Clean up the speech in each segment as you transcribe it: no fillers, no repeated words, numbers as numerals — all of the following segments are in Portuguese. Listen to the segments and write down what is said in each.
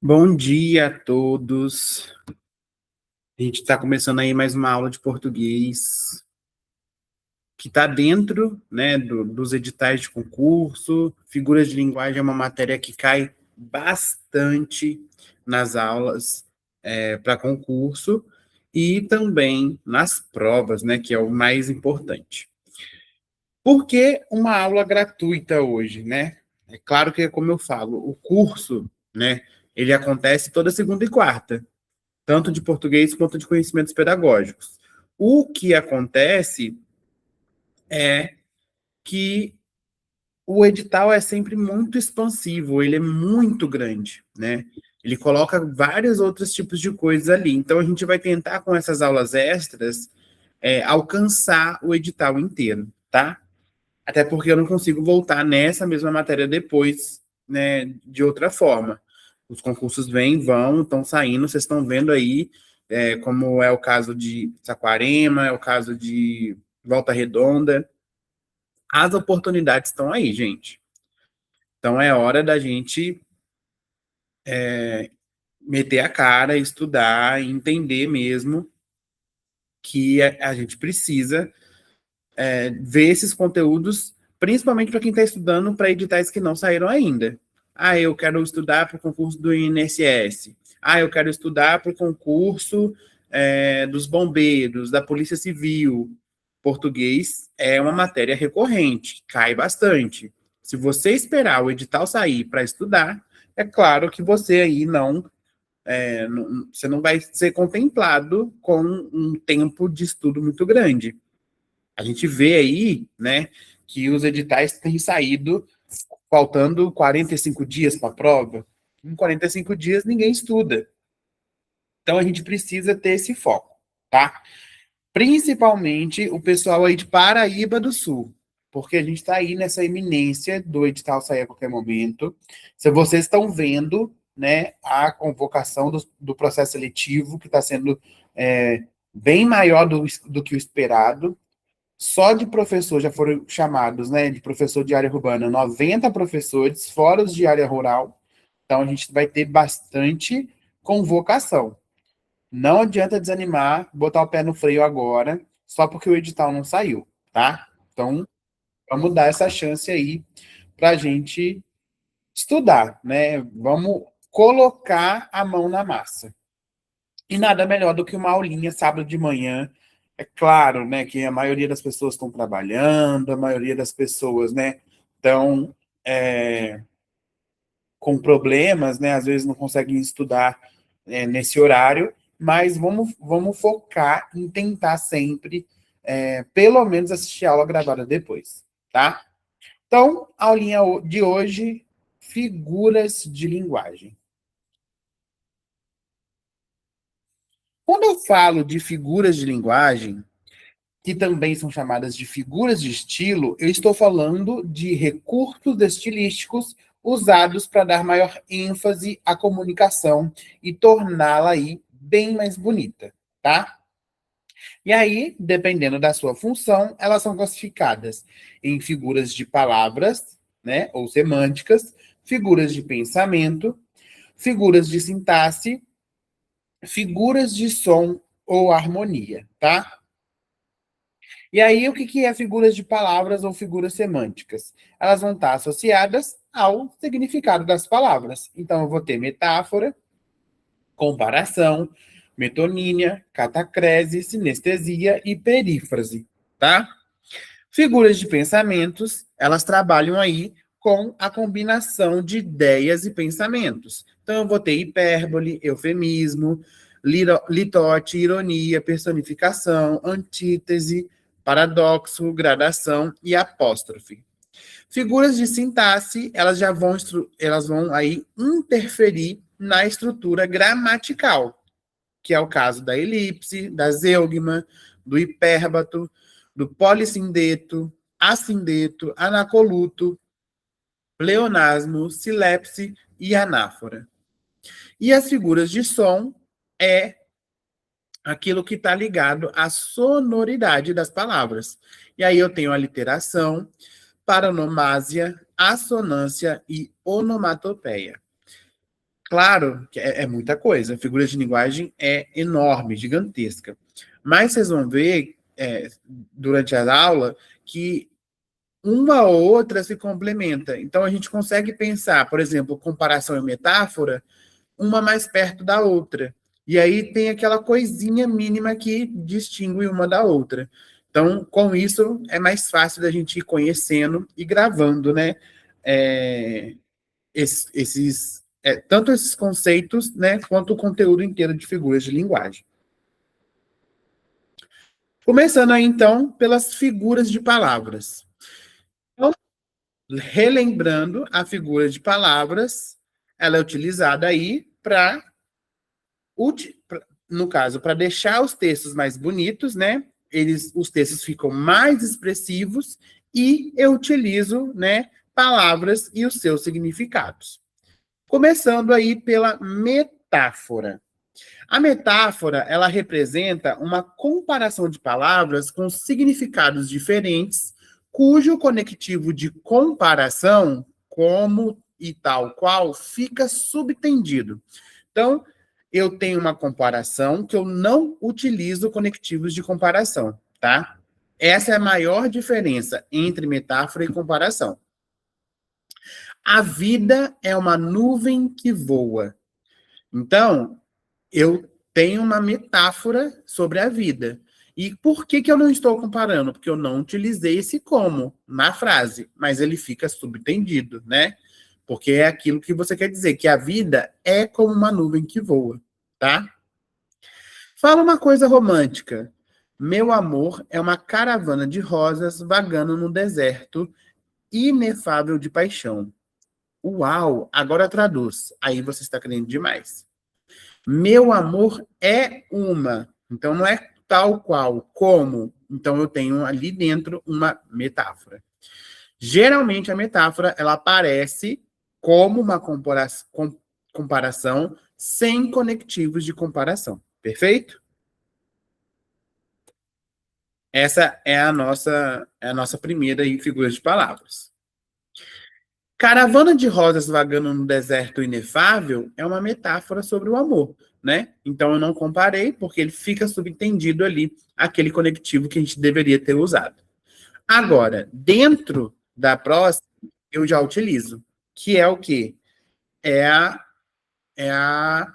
Bom dia a todos. A gente está começando aí mais uma aula de português que está dentro, né, dos editais de concurso. Figuras de linguagem é uma matéria que cai bastante nas aulas para concurso e também nas provas, né, que é o mais importante. Por que uma aula gratuita hoje, né? É claro que, como eu falo, o curso, né, ele acontece toda segunda e quarta, tanto de português quanto de conhecimentos pedagógicos. O que acontece é que o edital é sempre muito expansivo, ele é muito grande, né? Ele coloca vários outros tipos de coisas ali. Então, a gente vai tentar, com essas aulas extras, alcançar o edital inteiro, tá? Até porque eu não consigo voltar nessa mesma matéria depois, né, de outra forma. Os concursos vêm, vão, estão saindo, vocês estão vendo aí, como é o caso de Saquarema, é o caso de Volta Redonda. As oportunidades estão aí, gente. Então é hora da gente meter a cara, estudar, entender mesmo que a gente precisa ver esses conteúdos, principalmente para quem está estudando para editais que não saíram ainda. Ah, eu quero estudar para o concurso do INSS. Ah, eu quero estudar para o concurso dos bombeiros, da Polícia Civil. Português é uma matéria recorrente, cai bastante. Se você esperar o edital sair para estudar, é claro que você aí você não vai ser contemplado com um tempo de estudo muito grande. A gente vê aí, né, que os editais têm saído faltando 45 dias para a prova. Em 45 dias ninguém estuda. Então a gente precisa ter esse foco, tá? Principalmente o pessoal aí de Paraíba do Sul, porque a gente está aí nessa iminência do edital sair a qualquer momento. Se vocês estão vendo, né, a convocação do processo seletivo, que está sendo bem maior do que o esperado. Só de professor já foram chamados, né, de professor de área urbana, 90 professores, fora os de área rural. Então, a gente vai ter bastante convocação. Não adianta desanimar, botar o pé no freio agora, só porque o edital não saiu, tá? Então, vamos dar essa chance aí para a gente estudar, né? Vamos colocar a mão na massa. E nada melhor do que uma aulinha sábado de manhã. É claro, né, que a maioria das pessoas estão trabalhando, a maioria das pessoas, né, estão com problemas, né, às vezes não conseguem estudar nesse horário, mas vamos focar em tentar sempre, pelo menos, assistir a aula gravada depois, tá? Então, a aulinha de hoje, figuras de linguagem. Quando eu falo de figuras de linguagem, que também são chamadas de figuras de estilo, eu estou falando de recursos estilísticos usados para dar maior ênfase à comunicação e torná-la aí bem mais bonita, tá? E aí, dependendo da sua função, elas são classificadas em figuras de palavras, né, ou semânticas, figuras de pensamento, figuras de sintaxe, figuras de som ou harmonia, tá? E aí, o que é figuras de palavras ou figuras semânticas? Elas vão estar associadas ao significado das palavras. Então, eu vou ter metáfora, comparação, metonímia, catacrese, sinestesia e perífrase, tá? Figuras de pensamentos, elas trabalham aí com a combinação de ideias e pensamentos. Então, eu vou ter hipérbole, eufemismo, litote, ironia, personificação, antítese, paradoxo, gradação e apóstrofe. Figuras de sintaxe, elas vão aí interferir na estrutura gramatical, que é o caso da elipse, da zeugma, do hipérbato, do polissindeto, assindeto, anacoluto, pleonasmo, silepse e anáfora. E as figuras de som é aquilo que está ligado à sonoridade das palavras. E aí eu tenho a literação, paronomásia, assonância e onomatopeia. Claro que é muita coisa. A figura de linguagem é enorme, gigantesca. Mas vocês vão ver, durante a aula, que uma ou outra se complementa. Então, a gente consegue pensar, por exemplo, comparação e metáfora, uma mais perto da outra. E aí tem aquela coisinha mínima que distingue uma da outra. Então, com isso, é mais fácil da gente ir conhecendo e gravando, né? É, tanto esses conceitos, né, quanto o conteúdo inteiro de figuras de linguagem. Começando aí, então, pelas figuras de palavras. Então, relembrando, a figura de palavras, ela é utilizada aí para, no caso, para deixar os textos mais bonitos, né? Os textos ficam mais expressivos e eu utilizo, né, palavras e os seus significados. Começando aí pela metáfora. A metáfora, ela representa uma comparação de palavras com significados diferentes, cujo conectivo de comparação, como e tal qual, fica subtendido. Então, eu tenho uma comparação que eu não utilizo conectivos de comparação, tá? Essa é a maior diferença entre metáfora e comparação. A vida é uma nuvem que voa. Então, eu tenho uma metáfora sobre a vida. E por que, que eu não estou comparando? Porque eu não utilizei esse como na frase, mas ele fica subentendido, né? Porque é aquilo que você quer dizer, que a vida é como uma nuvem que voa, tá? Fala uma coisa romântica. Meu amor é uma caravana de rosas vagando no deserto, inefável de paixão. Uau! Agora traduz. Aí você está querendo demais. Meu amor é uma. Então não é tal qual, como. Então eu tenho ali dentro uma metáfora. Geralmente a metáfora ela aparece como uma comparação sem conectivos de comparação. Perfeito? Essa é a nossa primeira aí, figura de palavras. Caravana de rosas vagando no deserto inefável é uma metáfora sobre o amor, né? Então eu não comparei, porque ele fica subentendido ali, aquele conectivo que a gente deveria ter usado. Agora, dentro da próxima, eu já utilizo, que é o quê? É a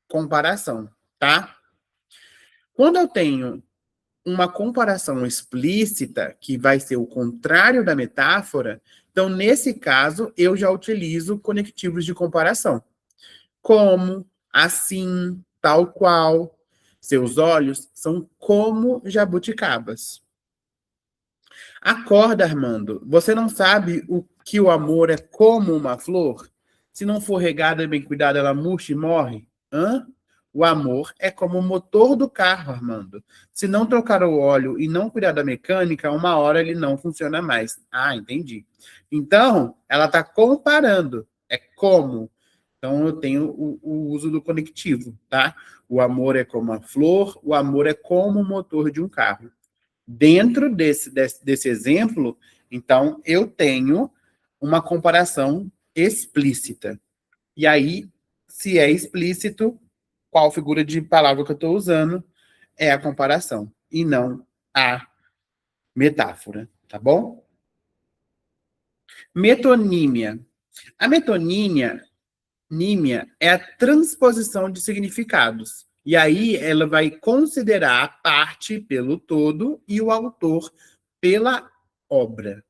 comparação, tá? Quando eu tenho uma comparação explícita, que vai ser o contrário da metáfora, então, nesse caso, eu já utilizo conectivos de comparação. Como, assim, tal qual. Seus olhos são como jabuticabas. Acorda, Armando. Você não sabe o que o amor é como uma flor? Se não for regada e bem cuidada, ela murcha e morre? Hã? O amor é como o motor do carro, Armando. Se não trocar o óleo e não cuidar da mecânica, uma hora ele não funciona mais. Ah, entendi. Então, ela está comparando. É como. Então, eu tenho o uso do conectivo, tá? O amor é como a flor, o amor é como o motor de um carro. Dentro desse exemplo, então, eu tenho uma comparação explícita. E aí, se é explícito, qual figura de palavra que eu estou usando é a comparação, e não a metáfora, tá bom? Metonímia. A metonímia é a transposição de significados. E aí ela vai considerar a parte pelo todo e o autor pela obra.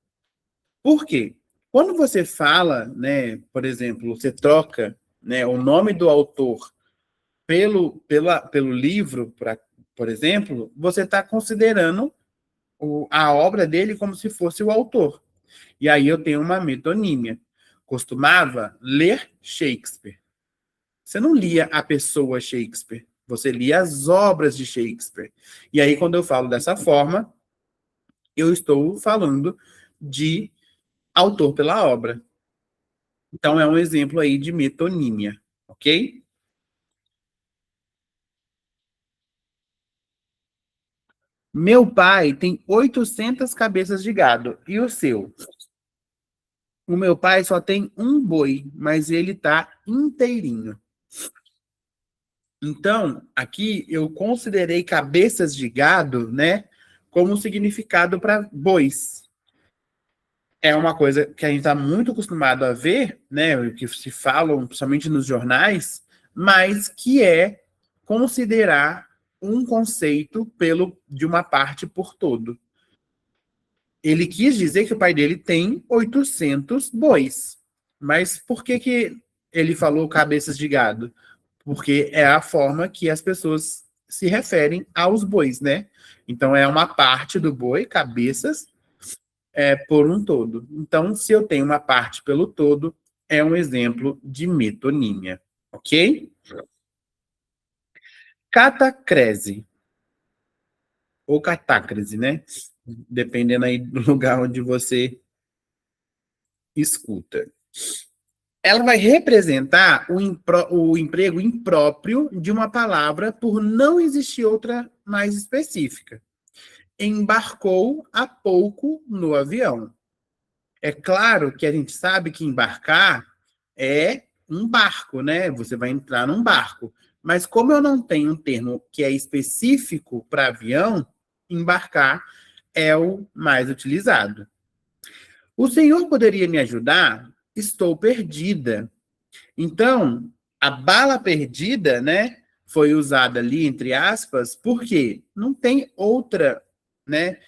Por quê? Quando você fala, né, por exemplo, você troca, né, o nome do autor pelo livro, por exemplo, você está considerando a obra dele como se fosse o autor. E aí eu tenho uma metonímia. Costumava ler Shakespeare. Você não lia a pessoa Shakespeare, você lia as obras de Shakespeare. E aí, quando eu falo dessa forma, eu estou falando de autor pela obra. Então, é um exemplo aí de metonímia, ok? Meu pai tem 800 cabeças de gado. E o seu? O meu pai só tem um boi, mas ele tá inteirinho. Então, aqui eu considerei cabeças de gado, né, como significado para bois. É uma coisa que a gente está muito acostumado a ver, né, que se falam, principalmente nos jornais, mas que é considerar um conceito de uma parte por todo. Ele quis dizer que o pai dele tem 800 bois. Mas por que ele falou cabeças de gado? Porque é a forma que as pessoas se referem aos bois, né? Então é uma parte do boi, cabeças, por um todo. Então, se eu tenho uma parte pelo todo, é um exemplo de metonímia, ok? Catacrese, ou catácrese, né? Dependendo aí do lugar onde você escuta. Ela vai representar o emprego impróprio de uma palavra por não existir outra mais específica. Embarcou há pouco no avião. É claro que a gente sabe que embarcar é um barco, né? Você vai entrar num barco. Mas como eu não tenho um termo que é específico para avião, embarcar é o mais utilizado. O senhor poderia me ajudar? Estou perdida. Então, a bala perdida, né, foi usada ali entre aspas, porque não tem outra, né,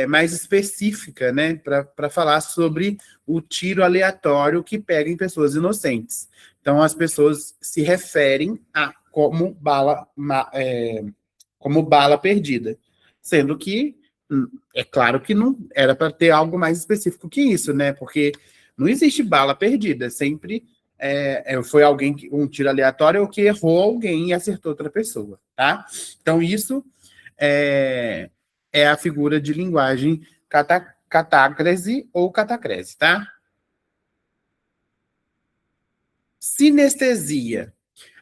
mais específica, né, para falar sobre o tiro aleatório que pega em pessoas inocentes. Então, as pessoas se referem a como bala perdida, sendo que é claro que não era para ter algo mais específico que isso, né? Porque não existe bala perdida, sempre foi alguém um tiro aleatório ou que errou alguém e acertou outra pessoa, tá? Então isso é a figura de linguagem catácrese ou catacrese, tá? Sinestesia.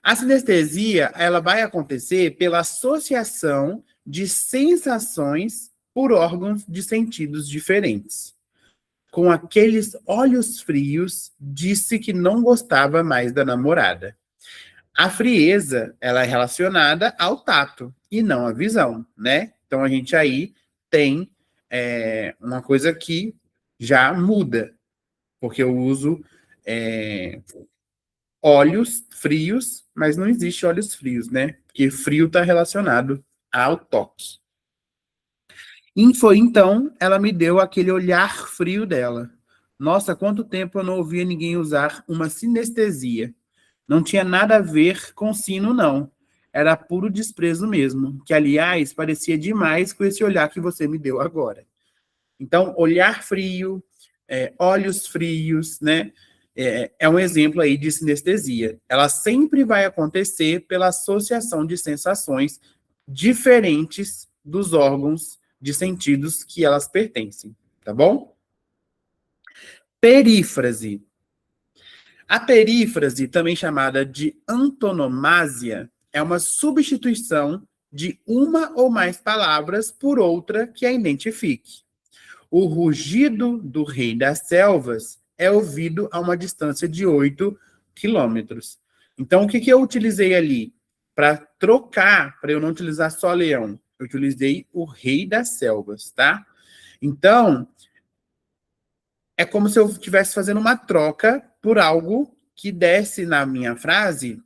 A sinestesia, ela vai acontecer pela associação de sensações por órgãos de sentidos diferentes. Com aqueles olhos frios, disse que não gostava mais da namorada. A frieza, ela é relacionada ao tato e não à visão, né? Então a gente aí tem uma coisa que já muda, porque eu uso olhos frios, mas não existe olhos frios, né? Porque frio está relacionado ao toque. E foi então, ela me deu aquele olhar frio dela. Nossa, quanto tempo eu não ouvia ninguém usar uma sinestesia. Não tinha nada a ver com sino, não. Era puro desprezo mesmo, que, aliás, parecia demais com esse olhar que você me deu agora. Então, olhar frio, olhos frios, né? É um exemplo aí de sinestesia. Ela sempre vai acontecer pela associação de sensações diferentes dos órgãos de sentidos que elas pertencem, tá bom? Perífrase. A perífrase, também chamada de antonomásia, é uma substituição de uma ou mais palavras por outra que a identifique. O rugido do rei das selvas é ouvido a uma distância de 8 quilômetros. Então, o que eu utilizei ali? Para trocar, para eu não utilizar só leão, eu utilizei o rei das selvas, tá? Então, é como se eu estivesse fazendo uma troca por algo que desse na minha frase,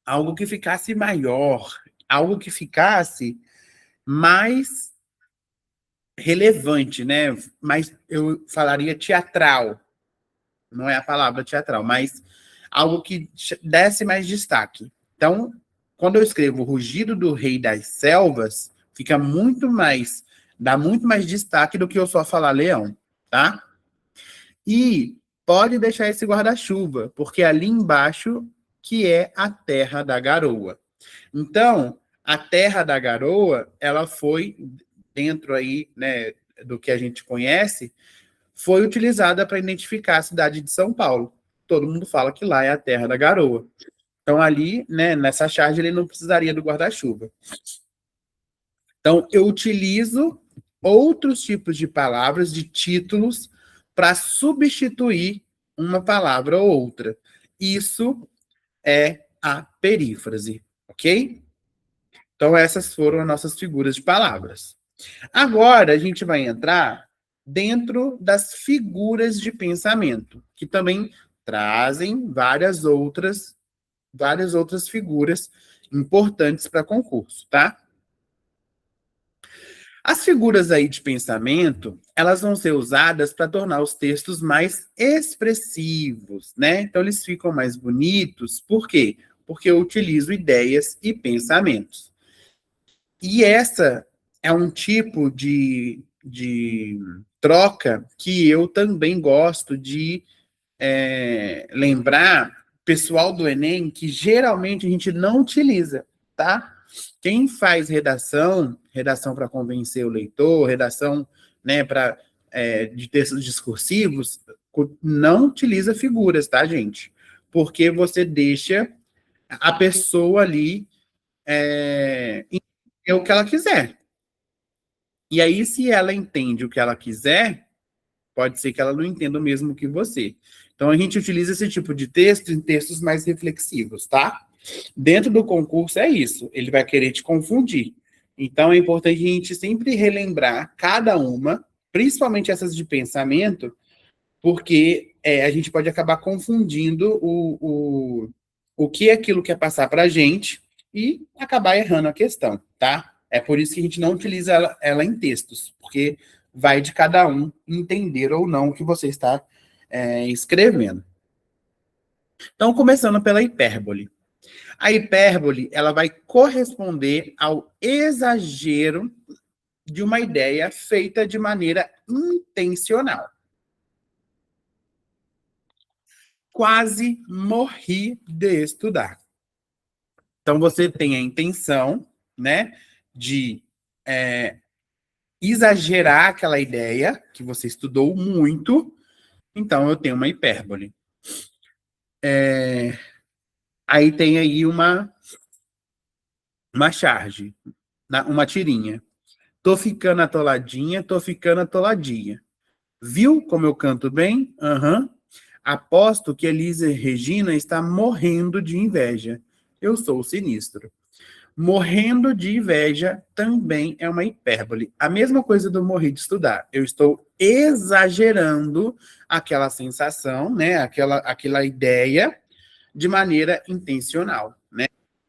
algo que ficasse maior, algo que ficasse mais relevante, né? Mas eu falaria teatral, não é a palavra teatral, mas algo que desse mais destaque. Então, quando eu escrevo Rugido do Rei das Selvas, fica dá muito mais destaque do que eu só falar leão, tá? E pode deixar esse guarda-chuva, porque é ali embaixo que é a Terra da Garoa. Então, a Terra da Garoa, ela foi dentro aí, né, do que a gente conhece, foi utilizada para identificar a cidade de São Paulo. Todo mundo fala que lá é a Terra da Garoa. Então, ali, né, nessa charge, ele não precisaria do guarda-chuva. Então, eu utilizo outros tipos de palavras, de títulos, para substituir uma palavra ou outra. Isso é a perífrase, ok? Então, essas foram as nossas figuras de palavras. Agora, a gente vai entrar dentro das figuras de pensamento, que também trazem várias outras figuras importantes para concurso, tá? As figuras aí de pensamento, elas vão ser usadas para tornar os textos mais expressivos, né? Então, eles ficam mais bonitos. Por quê? Porque eu utilizo ideias e pensamentos. E essa é um tipo de troca que eu também gosto de lembrar, pessoal do Enem, que geralmente a gente não utiliza, tá? Quem faz redação para convencer o leitor, redação, né, de textos discursivos, não utiliza figuras, tá, gente? Porque você deixa a pessoa ali entender o que ela quiser. E aí, se ela entende o que ela quiser, pode ser que ela não entenda o mesmo que você. Então, a gente utiliza esse tipo de texto em textos mais reflexivos, tá? Dentro do concurso é isso, ele vai querer te confundir. Então, é importante a gente sempre relembrar cada uma, principalmente essas de pensamento, porque a gente pode acabar confundindo o que aquilo quer passar para a gente e acabar errando a questão, tá? É por isso que a gente não utiliza ela em textos, porque vai de cada um entender ou não o que você está escrevendo. Então, começando pela hipérbole. A hipérbole, ela vai corresponder ao exagero de uma ideia feita de maneira intencional. Quase morri de estudar. Então, você tem a intenção, né, de exagerar aquela ideia que você estudou muito, então eu tenho uma hipérbole. Aí tem aí uma charge, uma tirinha. Tô ficando atoladinha, tô ficando atoladinha. Viu como eu canto bem? Aham. Uhum. Aposto que Elise Regina está morrendo de inveja. Eu sou sinistro. Morrendo de inveja também é uma hipérbole. A mesma coisa do morrer de estudar. Eu estou exagerando aquela sensação, né? Aquela ideia de maneira intencional, né?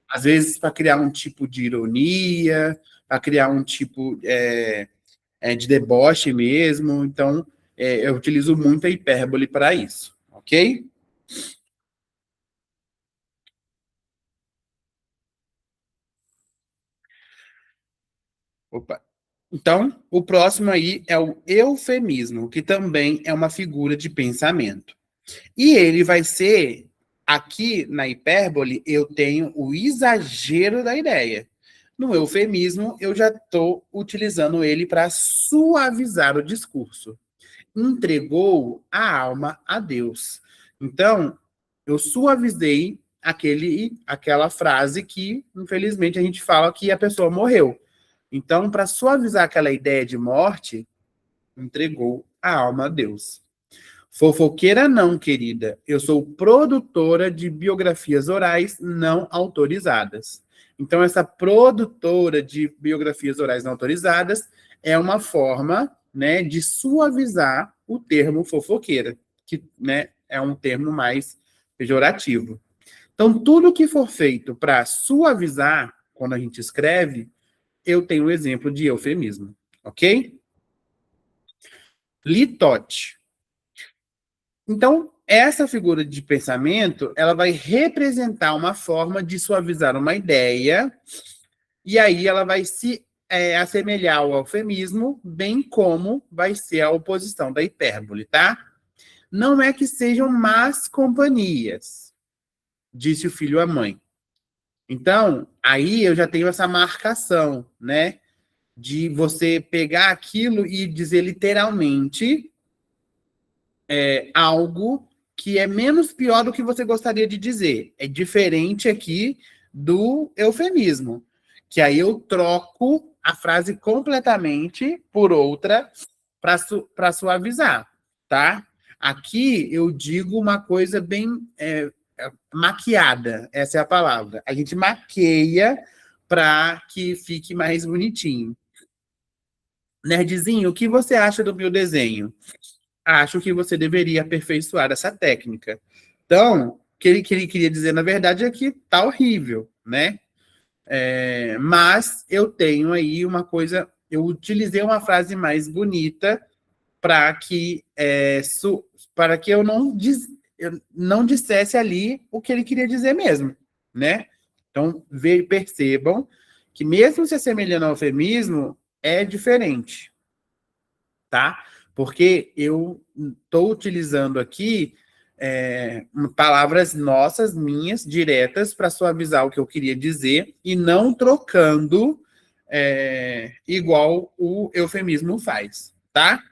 Às vezes para criar um tipo de ironia, para criar um tipo de deboche mesmo. Então, eu utilizo muito a hipérbole para isso, ok? Opa. Então, o próximo aí é o eufemismo, que também é uma figura de pensamento. E ele vai ser, aqui na hipérbole, eu tenho o exagero da ideia. No eufemismo, eu já estou utilizando ele para suavizar o discurso. Entregou a alma a Deus. Então, eu suavizei aquela frase que, infelizmente, a gente fala que a pessoa morreu. Então, para suavizar aquela ideia de morte, entregou a alma a Deus. Fofoqueira não, querida. Eu sou produtora de biografias orais não autorizadas. Então, essa produtora de biografias orais não autorizadas é uma forma, né, de suavizar o termo fofoqueira, que, né, é um termo mais pejorativo. Então, tudo que for feito para suavizar, quando a gente escreve, eu tenho um exemplo de eufemismo, ok? Litote. Então, essa figura de pensamento, ela vai representar uma forma de suavizar uma ideia, e aí ela vai se assemelhar ao eufemismo, bem como vai ser a oposição da hipérbole, tá? Não é que sejam más companhias, disse o filho à mãe. Então, aí eu já tenho essa marcação, né? De você pegar aquilo e dizer literalmente algo que é menos pior do que você gostaria de dizer. É diferente aqui do eufemismo, que aí eu troco a frase completamente por outra para suavizar. tá? Aqui eu digo uma coisa bem maquiada, essa é a palavra. A gente maqueia para que fique mais bonitinho. Nerdzinho, o que você acha do meu desenho? Acho que você deveria aperfeiçoar essa técnica. Então, o que ele queria dizer, na verdade, é que tá horrível, né? Mas eu tenho aí uma coisa, eu utilizei uma frase mais bonita para que, para que eu não dissesse ali o que ele queria dizer mesmo, né? Então, percebam que mesmo se assemelhando ao eufemismo, é diferente, tá? Porque eu estou utilizando aqui palavras nossas, minhas, diretas, para suavizar o que eu queria dizer e não trocando igual o eufemismo faz, tá?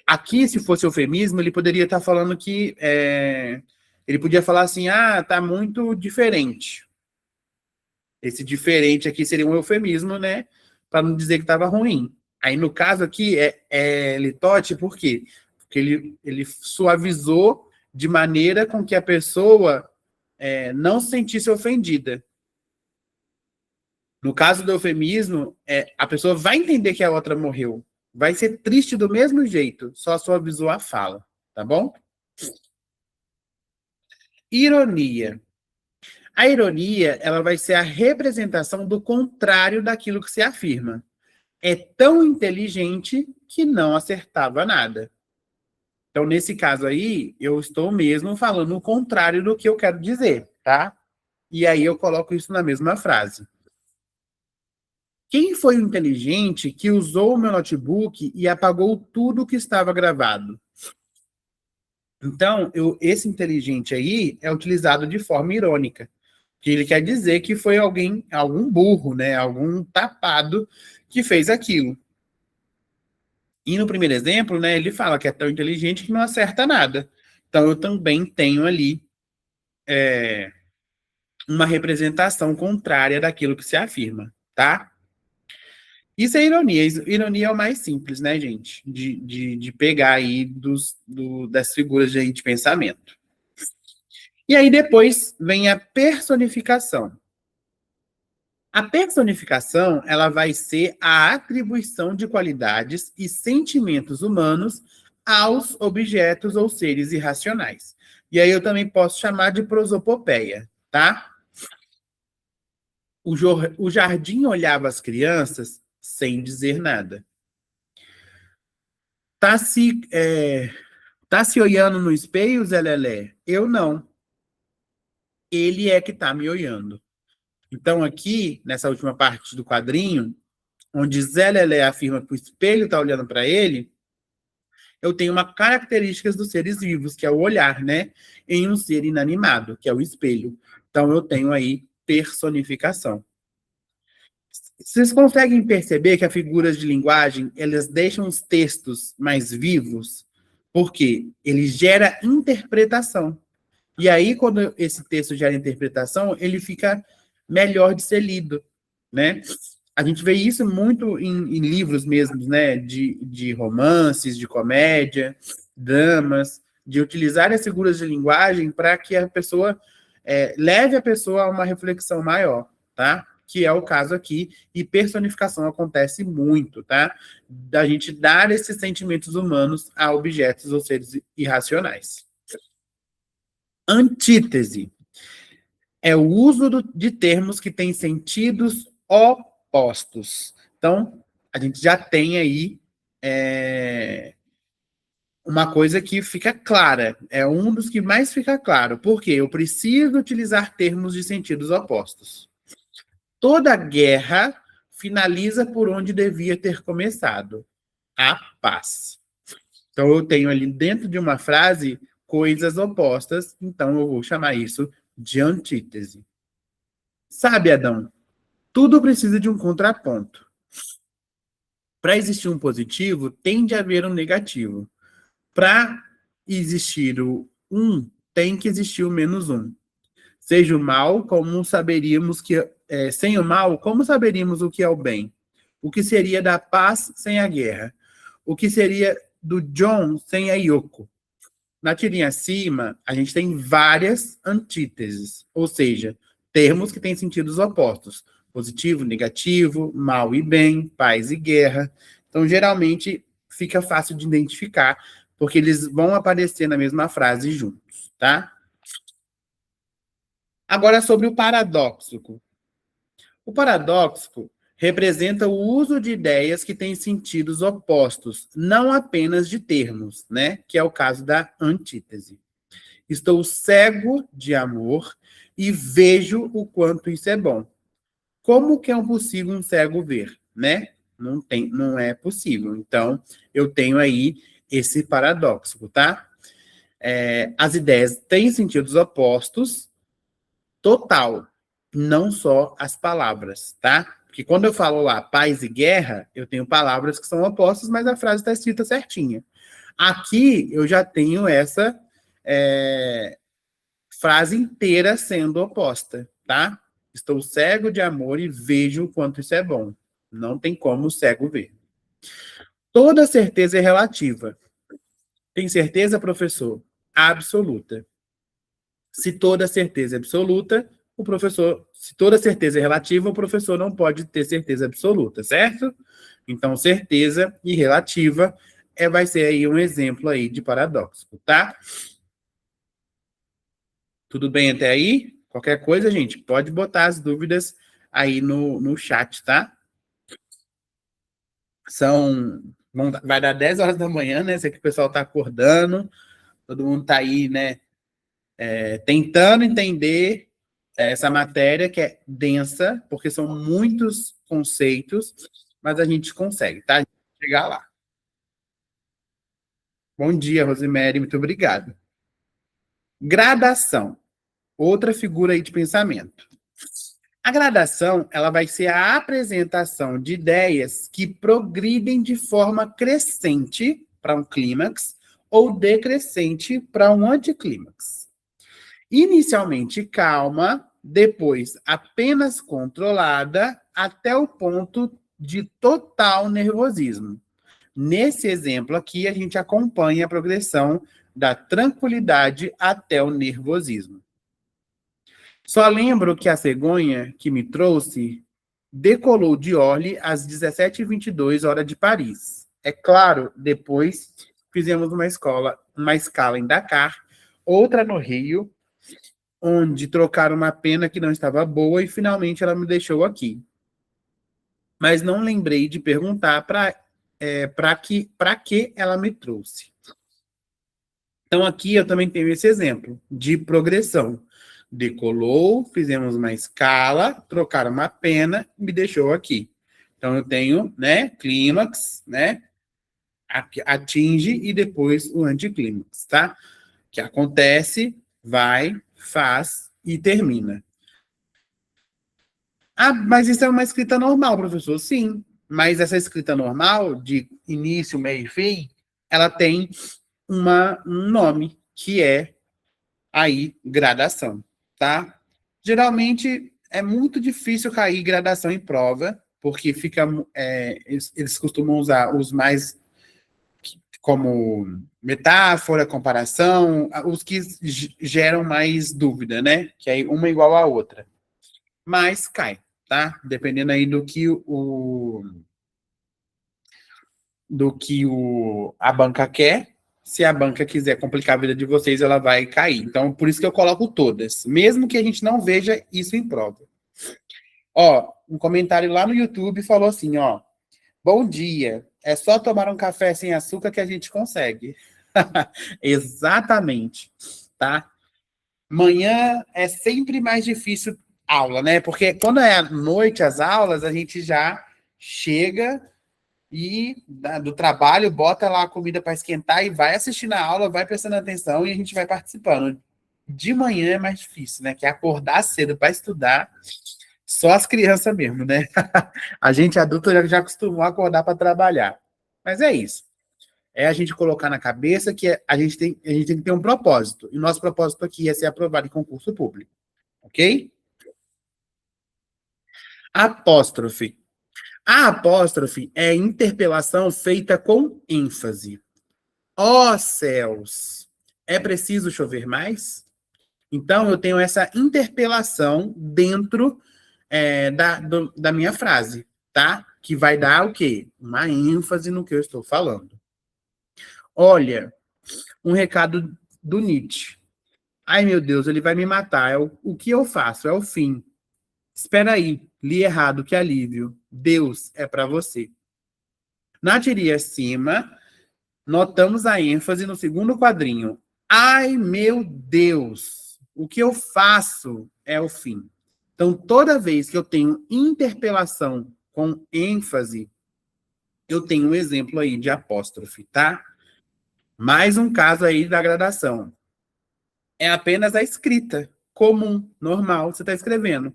Aqui, se fosse eufemismo, ele poderia estar falando que ele podia falar assim, tá muito diferente. Esse diferente aqui seria um eufemismo, né? Para não dizer que estava ruim. Aí, no caso aqui, litote, por quê? Porque ele suavizou de maneira com que a pessoa não se sentisse ofendida. No caso do eufemismo, a pessoa vai entender que a outra morreu. Vai ser triste do mesmo jeito, só suavizou a fala, tá bom? Ironia. A ironia, ela vai ser a representação do contrário daquilo que se afirma. É tão inteligente que não acertava nada. Então, nesse caso aí, eu estou mesmo falando o contrário do que eu quero dizer, tá? E aí eu coloco isso na mesma frase. Quem foi o inteligente que usou o meu notebook e apagou tudo que estava gravado? Então, esse inteligente aí é utilizado de forma irônica, que ele quer dizer que foi algum burro, né? Algum tapado que fez aquilo. E no primeiro exemplo, né, ele fala que é tão inteligente que não acerta nada. Então, eu também tenho ali uma representação contrária daquilo que se afirma, tá? Isso é ironia. Ironia é o mais simples, né, gente? De pegar aí das figuras de pensamento. E aí depois vem a personificação. A personificação, ela vai ser a atribuição de qualidades e sentimentos humanos aos objetos ou seres irracionais. E aí eu também posso chamar de prosopopeia, tá? O jardim olhava as crianças sem dizer nada. Tá se olhando no espelho, Zé Lelé? Eu não. Ele é que tá me olhando. Então aqui, nessa última parte do quadrinho, onde Zé Lelé afirma que o espelho está olhando para ele, eu tenho uma característica dos seres vivos, que é o olhar, né? Em um ser inanimado, que é o espelho. Então eu tenho aí personificação. Vocês conseguem perceber que as figuras de linguagem, elas deixam os textos mais vivos? Porque ele gera interpretação. E aí, quando esse texto gera interpretação, ele fica melhor de ser lido, né? A gente vê isso muito em livros mesmo, né? De romances, de comédia, dramas, de utilizar as figuras de linguagem para que a pessoa leve a pessoa a uma reflexão maior, tá? Que é o caso aqui, e personificação acontece muito, tá? Da gente dar esses sentimentos humanos a objetos ou seres irracionais. Antítese é o uso de termos que têm sentidos opostos. Então, a gente já tem aí uma coisa que fica clara, é um dos que mais fica claro, porque eu preciso utilizar termos de sentidos opostos. Toda guerra finaliza por onde devia ter começado, a paz. Então, eu tenho ali dentro de uma frase coisas opostas, então eu vou chamar isso de antítese. Sabe, Adão, tudo precisa de um contraponto. Para existir um positivo, tem de haver um negativo. Para existir o um, tem que existir o menos um. Seja o mal, como saberíamos que sem o mal, como saberíamos o que é o bem? O que seria da paz sem a guerra? O que seria do John sem a Yoko. Na tirinha acima, a gente tem várias antíteses, ou seja, termos que têm sentidos opostos. Positivo, negativo, mal e bem, paz e guerra. Então, geralmente, fica fácil de identificar, porque eles vão aparecer na mesma frase juntos, tá? Agora, sobre o paradoxo. O paradoxo representa o uso de ideias que têm sentidos opostos, não apenas de termos, né? Que é o caso da antítese. Estou cego de amor e vejo o quanto isso é bom. Como que é possível um cego ver, né? Não é possível. Então, eu tenho aí esse paradoxo, tá? As ideias têm sentidos opostos, total, não só as palavras, tá? Porque quando eu falo lá paz e guerra, eu tenho palavras que são opostas, mas a frase está escrita certinha. Aqui eu já tenho essa frase inteira sendo oposta, tá? Estou cego de amor e vejo o quanto isso é bom. Não tem como o cego ver. Toda certeza é relativa. Tem certeza, professor? Absoluta. Se toda certeza é absoluta, o professor, se toda certeza é relativa, o professor não pode ter certeza absoluta, certo? Então, certeza e relativa vai ser aí um exemplo aí de paradoxo, tá? Tudo bem até aí? Qualquer coisa, gente, pode botar as dúvidas aí no chat, tá? Vai dar 10 horas da manhã, né? Sei que o pessoal tá acordando, todo mundo tá aí, né? Tentando entender essa matéria que é densa, porque são muitos conceitos, mas a gente consegue, tá? A gente vai chegar lá. Bom dia, Rosemary, muito obrigado. Gradação, outra figura aí de pensamento. A gradação, ela vai ser a apresentação de ideias que progridem de forma crescente para um clímax ou decrescente para um anticlímax. Inicialmente calma, depois apenas controlada, até o ponto de total nervosismo. Nesse exemplo aqui, a gente acompanha a progressão da tranquilidade até o nervosismo. Só lembro que a cegonha que me trouxe decolou de Orly às 17h22, hora de Paris. É claro, depois fizemos uma escala em Dakar, outra no Rio, onde trocaram uma pena que não estava boa e finalmente ela me deixou aqui. Mas não lembrei de perguntar para que ela me trouxe. Então aqui eu também tenho esse exemplo de progressão. Decolou, fizemos uma escala, trocaram uma pena, me deixou aqui. Então eu tenho, né, clímax, né, atinge e depois o anticlímax, tá? Que acontece, vai, faz e termina. Ah, mas isso é uma escrita normal, professor? Sim, mas essa escrita normal, de início, meio e fim, ela tem um nome, que é aí gradação, tá? Geralmente é muito difícil cair gradação em prova, porque eles costumam usar os mais como metáfora, comparação, os que geram mais dúvida, né? Que aí uma é igual à outra. Mas cai, tá? Dependendo aí a banca quer. Se a banca quiser complicar a vida de vocês, ela vai cair. Então, por isso que eu coloco todas, mesmo que a gente não veja isso em prova. Ó, um comentário lá no YouTube falou assim, ó: bom dia, é só tomar um café sem açúcar que a gente consegue. Exatamente, tá? Manhã é sempre mais difícil aula, né? Porque quando é à noite as aulas, a gente já chega e do trabalho, bota lá a comida para esquentar e vai assistindo a aula, vai prestando atenção e a gente vai participando. De manhã é mais difícil, né? Que é acordar cedo para estudar, só as crianças mesmo, né? A gente adulto já acostumou a acordar para trabalhar. Mas é isso. É a gente colocar na cabeça que a gente tem que ter um propósito. E o nosso propósito aqui é ser aprovado em concurso público. Ok? Apóstrofe. A apóstrofe é interpelação feita com ênfase. Ó céus, é preciso chover mais? Então, eu tenho essa interpelação dentro da minha frase, tá? Que vai dar o quê? Uma ênfase no que eu estou falando. Olha, um recado do Nietzsche. Ai, meu Deus, ele vai me matar. O que eu faço? É o fim. Espera aí, li errado, que alívio. Deus é para você. Na tirinha acima, notamos a ênfase no segundo quadrinho. Ai, meu Deus, o que eu faço é o fim. Então, toda vez que eu tenho interpelação com ênfase, eu tenho um exemplo aí de apóstrofe, tá? Mais um caso aí da gradação. É apenas a escrita comum, normal, você está escrevendo.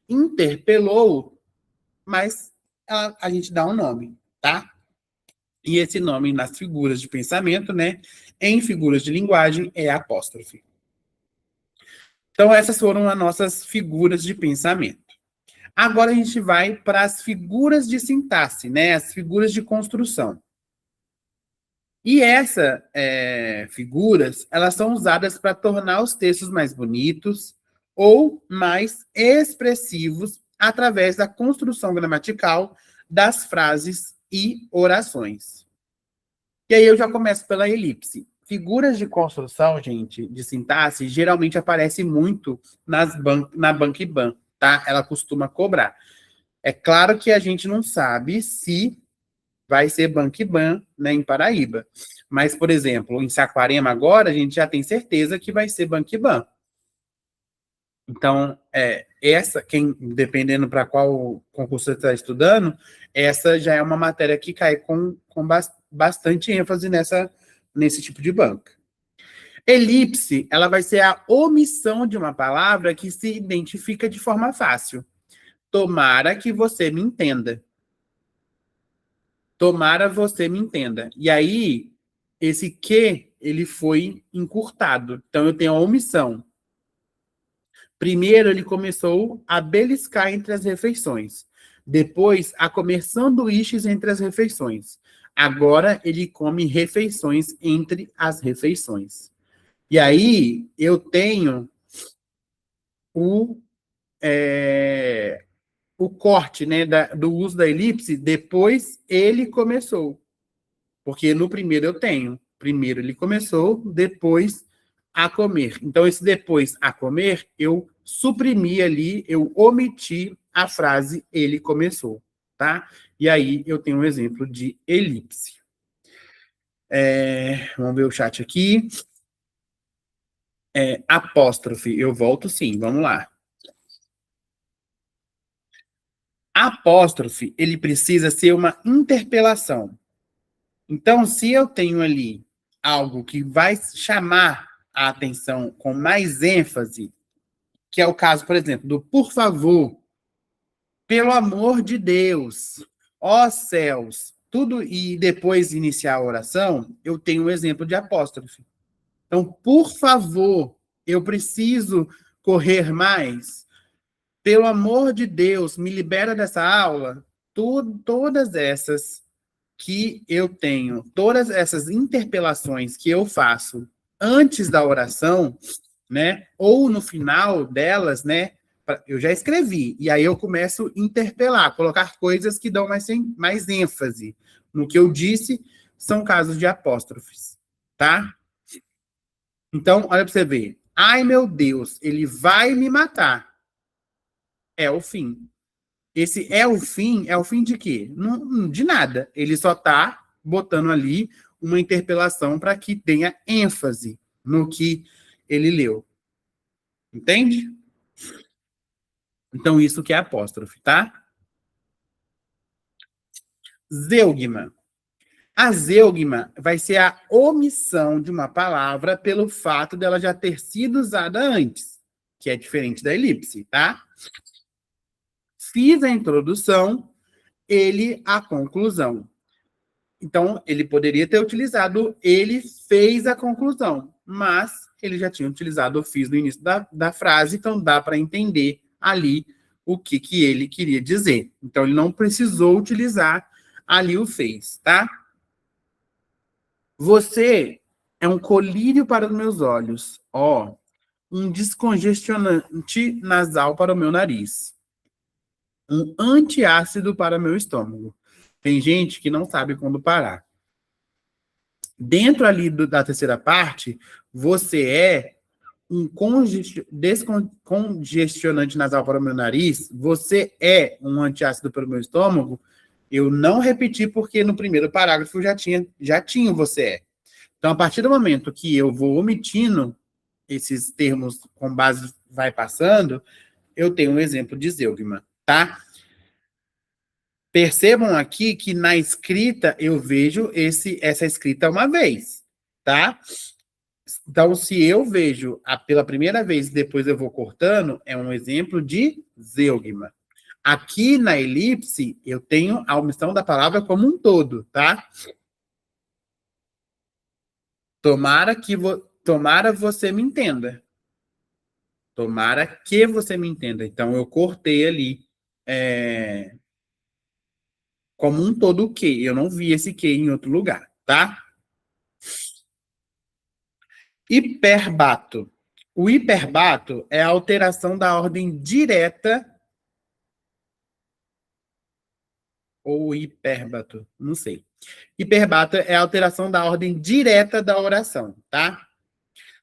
Interpelou, mas a gente dá um nome, tá? E esse nome nas figuras de pensamento, né? Em figuras de linguagem, é apóstrofe. Então, essas foram as nossas figuras de pensamento. Agora a gente vai para as figuras de sintaxe, né? As figuras de construção. E essas figuras, elas são usadas para tornar os textos mais bonitos ou mais expressivos através da construção gramatical das frases e orações. E aí eu já começo pela elipse. Figuras de construção, gente, de sintaxe, geralmente aparece muito na Bank-Ban, tá? Ela costuma cobrar. É claro que a gente não sabe se vai ser Bank-Ban, né, em Paraíba. Mas, por exemplo, em Saquarema agora, a gente já tem certeza que vai ser Bank-Ban. Então, dependendo para qual concurso você está estudando, essa já é uma matéria que cai com bastante ênfase nesse tipo de banca. Elipse, ela vai ser a omissão de uma palavra que se identifica de forma fácil. Tomara que você me entenda. Tomara você me entenda. E aí, esse que, ele foi encurtado. Então, eu tenho a omissão. Primeiro, ele começou a beliscar entre as refeições. Depois, a comer sanduíches entre as refeições. Agora, ele come refeições entre as refeições. E aí, eu tenho o, o corte, né, do uso da elipse, depois ele começou. Porque no primeiro eu tenho. Primeiro ele começou, depois a comer. Então, esse depois a comer, eu suprimi ali, eu omiti a frase ele começou, tá? E aí eu tenho um exemplo de elipse. Vamos ver o chat aqui. Apóstrofe, eu volto sim, vamos lá. Apóstrofe, ele precisa ser uma interpelação. Então, se eu tenho ali algo que vai chamar a atenção com mais ênfase, que é o caso, por exemplo, do por favor, pelo amor de Deus, ó céus, tudo, e depois iniciar a oração, eu tenho um exemplo de apóstrofe. Então, por favor, eu preciso correr mais. Pelo amor de Deus, me libera dessa aula. Todas essas que eu tenho, todas essas interpelações que eu faço antes da oração, né, ou no final delas, né, eu já escrevi, e aí eu começo a interpelar, colocar coisas que dão mais ênfase no que eu disse, são casos de apóstrofes, tá? Então, olha para você ver. Ai, meu Deus, ele vai me matar. É o fim. Esse é o fim de quê? Não, de nada. Ele só está botando ali uma interpelação para que tenha ênfase no que ele leu. Entende? Então, isso que é apóstrofe, tá? Zeugma. A zeugma vai ser a omissão de uma palavra pelo fato dela já ter sido usada antes, que é diferente da elipse, tá? Fiz a introdução, ele a conclusão. Então, ele poderia ter utilizado ele fez a conclusão, mas ele já tinha utilizado o fiz no início da frase, então dá para entender ali o que ele queria dizer. Então, ele não precisou utilizar ali o fez, tá? Você é um colírio para os meus olhos. Ó, um descongestionante nasal para o meu nariz. Um antiácido para meu estômago. Tem gente que não sabe quando parar. Dentro ali da terceira parte, você é um descongestionante nasal para o meu nariz, você é um antiácido para o meu estômago. Eu não repeti porque no primeiro parágrafo já tinha você é. Então, a partir do momento que eu vou omitindo esses termos com base vai passando, eu tenho um exemplo de zeugma, tá? Percebam aqui que na escrita eu vejo essa escrita uma vez, tá? Então, se eu vejo pela primeira vez e depois eu vou cortando, é um exemplo de zeugma. Aqui na elipse, eu tenho a omissão da palavra como um todo, tá? Tomara você me entenda. Tomara que você me entenda. Então, eu cortei ali como um todo o que. Eu não vi esse que em outro lugar, tá? Hiperbato. O hiperbato é a alteração da ordem direta ou hiperbato, não sei. Hiperbato é a alteração da ordem direta da oração, tá?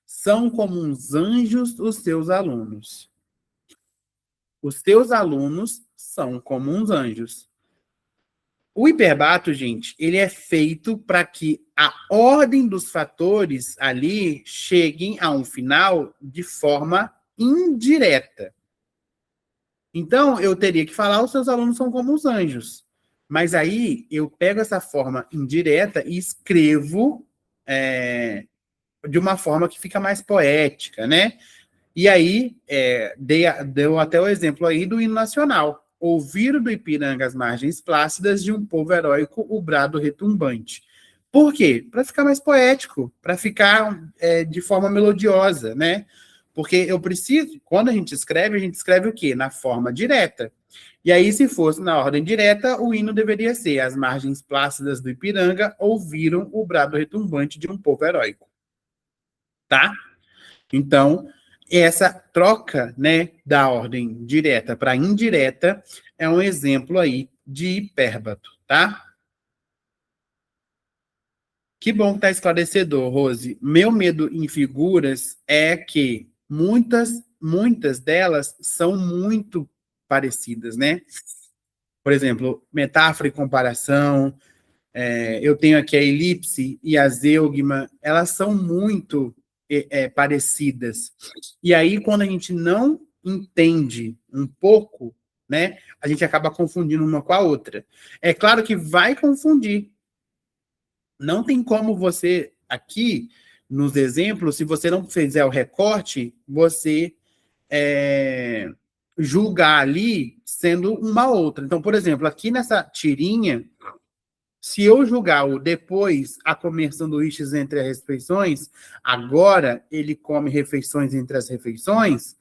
São como uns anjos os seus alunos. Os teus alunos são como uns anjos. O hiperbato, gente, ele é feito para que a ordem dos fatores ali cheguem a um final de forma indireta. Então, eu teria que falar, os seus alunos são como os anjos. Mas aí, eu pego essa forma indireta e escrevo de uma forma que fica mais poética, né? E aí, deu até o exemplo aí do hino nacional. Ouviram do Ipiranga as margens plácidas de um povo heróico o brado retumbante. Por quê? Para ficar mais poético, para ficar de forma melodiosa, né? Porque eu preciso, quando a gente escreve o quê? Na forma direta. E aí, se fosse na ordem direta, o hino deveria ser: as margens plácidas do Ipiranga ouviram o brado retumbante de um povo heróico. Tá? Então, essa troca, né, da ordem direta para indireta é um exemplo aí de hipérbato, tá? Que bom que tá esclarecedor, Rose. Meu medo em figuras é que muitas delas são muito parecidas, né? Por exemplo, metáfora e comparação. Eu tenho aqui a elipse e a zeugma, elas são muito parecidas. E aí, quando a gente não entende um pouco, né, a gente acaba confundindo uma com a outra. É claro que vai confundir. Não tem como você, aqui, nos exemplos, se você não fizer o recorte, você julgar ali sendo uma outra. Então, por exemplo, aqui nessa tirinha, se eu julgar o depois a comer sanduíches entre as refeições, agora ele come refeições entre as refeições,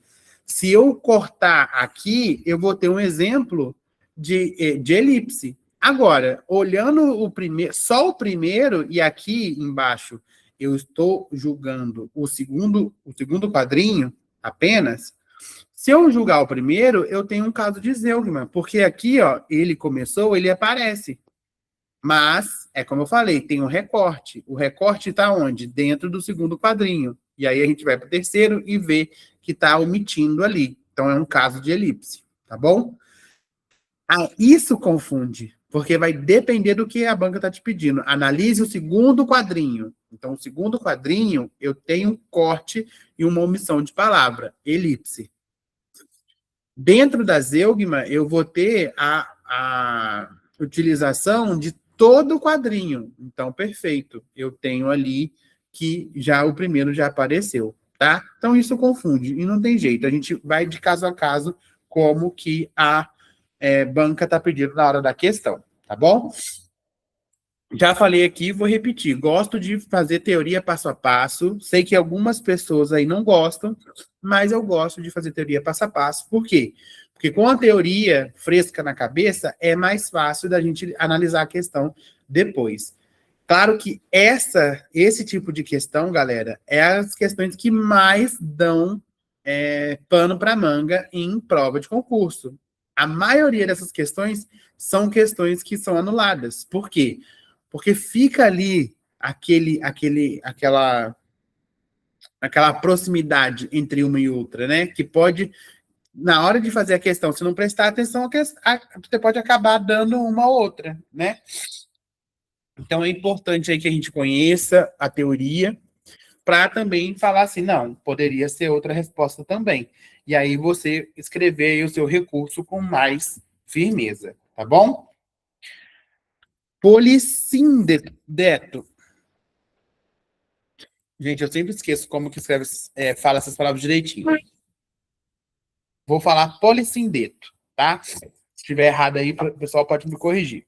se eu cortar aqui, eu vou ter um exemplo de elipse. Agora, olhando só o primeiro, e aqui embaixo eu estou julgando o segundo quadrinho apenas, se eu julgar o primeiro, eu tenho um caso de zeugma, porque aqui, ó, ele começou, ele aparece. Mas, como eu falei, tem um recorte. O recorte está onde? Dentro do segundo quadrinho. E aí a gente vai para o terceiro e vê que está omitindo ali. Então é um caso de elipse, tá bom? Isso confunde, porque vai depender do que a banca está te pedindo. Analise o segundo quadrinho. Então, o segundo quadrinho, eu tenho um corte e uma omissão de palavra, elipse. Dentro da zeugma, eu vou ter a utilização de todo o quadrinho. Então, perfeito. Eu tenho ali que já o primeiro já apareceu, tá? Então, isso confunde. E não tem jeito. A gente vai de caso a caso como que a banca está pedindo na hora da questão, tá bom? Já falei aqui, vou repetir. Gosto de fazer teoria passo a passo. Sei que algumas pessoas aí não gostam, mas eu gosto de fazer teoria passo a passo. Por quê? Porque com a teoria fresca na cabeça, é mais fácil da gente analisar a questão depois. Claro que esse tipo de questão, galera, é as questões que mais dão pano para manga em prova de concurso. A maioria dessas questões são questões que são anuladas. Por quê? Porque fica ali aquela proximidade entre uma e outra, né? Que pode, na hora de fazer a questão, se não prestar atenção, você pode acabar dando uma ou outra, né? Então é importante aí que a gente conheça a teoria para também falar assim, não, poderia ser outra resposta também. E aí você escrever aí o seu recurso com mais firmeza, tá bom? Polissindeto. Gente, eu sempre esqueço como que escreve, fala essas palavras direitinho. Vou falar polissindeto, tá? Se estiver errado aí, o pessoal pode me corrigir.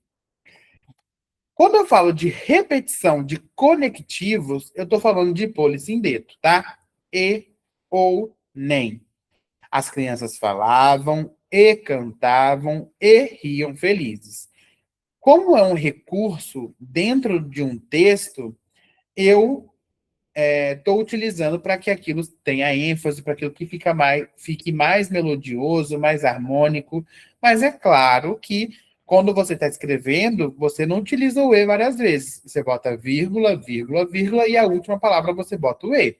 Quando eu falo de repetição de conectivos, eu estou falando de polissindeto, tá? E, ou, nem. As crianças falavam e cantavam e riam felizes. Como é um recurso dentro de um texto, eu estou utilizando para que aquilo tenha ênfase, para que aquilo fique mais melodioso, mais harmônico. Mas é claro que quando você está escrevendo, você não utiliza o E várias vezes. Você bota vírgula, vírgula, vírgula, e a última palavra você bota o E.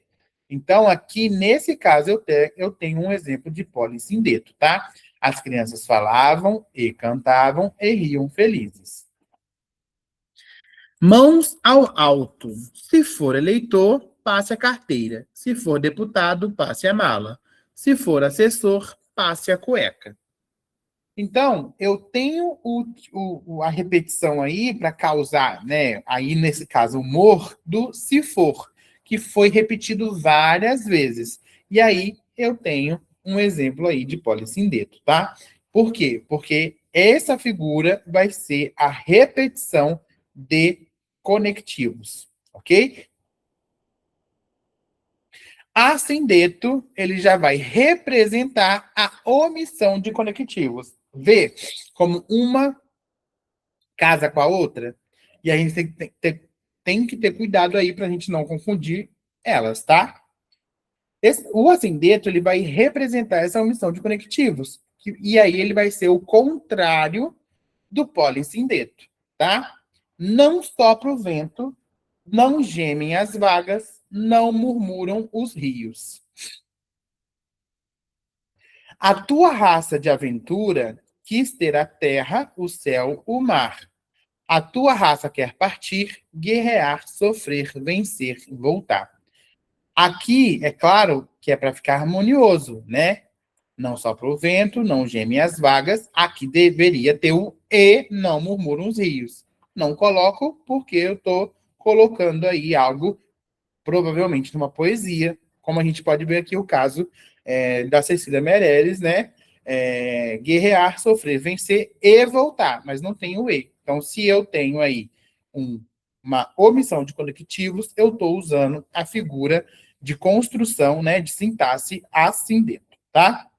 Então, aqui, nesse caso, eu tenho um exemplo de polissindeto, tá? As crianças falavam e cantavam e riam felizes. Mãos ao alto. Se for eleitor, passe a carteira. Se for deputado, passe a mala. Se for assessor, passe a cueca. Então, eu tenho a repetição aí para causar, né? Aí, nesse caso, humor do se for, que foi repetido várias vezes. E aí, eu tenho um exemplo aí de polissindeto, tá? Por quê? Porque essa figura vai ser a repetição de conectivos, ok? Assindeto, ele já vai representar a omissão de conectivos. Vê como uma casa com a outra? E a gente tem que ter cuidado aí para a gente não confundir elas, tá? O assindeto, ele vai representar essa omissão de conectivos. E aí ele vai ser o contrário do polissindeto, tá? Não sopra o vento, não gemem as vagas, não murmuram os rios. A tua raça de aventura quis ter a terra, o céu, o mar. A tua raça quer partir, guerrear, sofrer, vencer, voltar. Aqui, é claro que é para ficar harmonioso, né? Não sopra o vento, não geme as vagas. Aqui deveria ter o e, não murmuram os rios. Não coloco porque eu estou colocando aí algo, provavelmente numa poesia, como a gente pode ver aqui o caso da Cecília Meirelles, né? Guerrear, sofrer, vencer e voltar, mas não tem o e. Então, se eu tenho aí uma omissão de conectivos, eu estou usando a figura de construção, né, de sintaxe assim dentro, tá?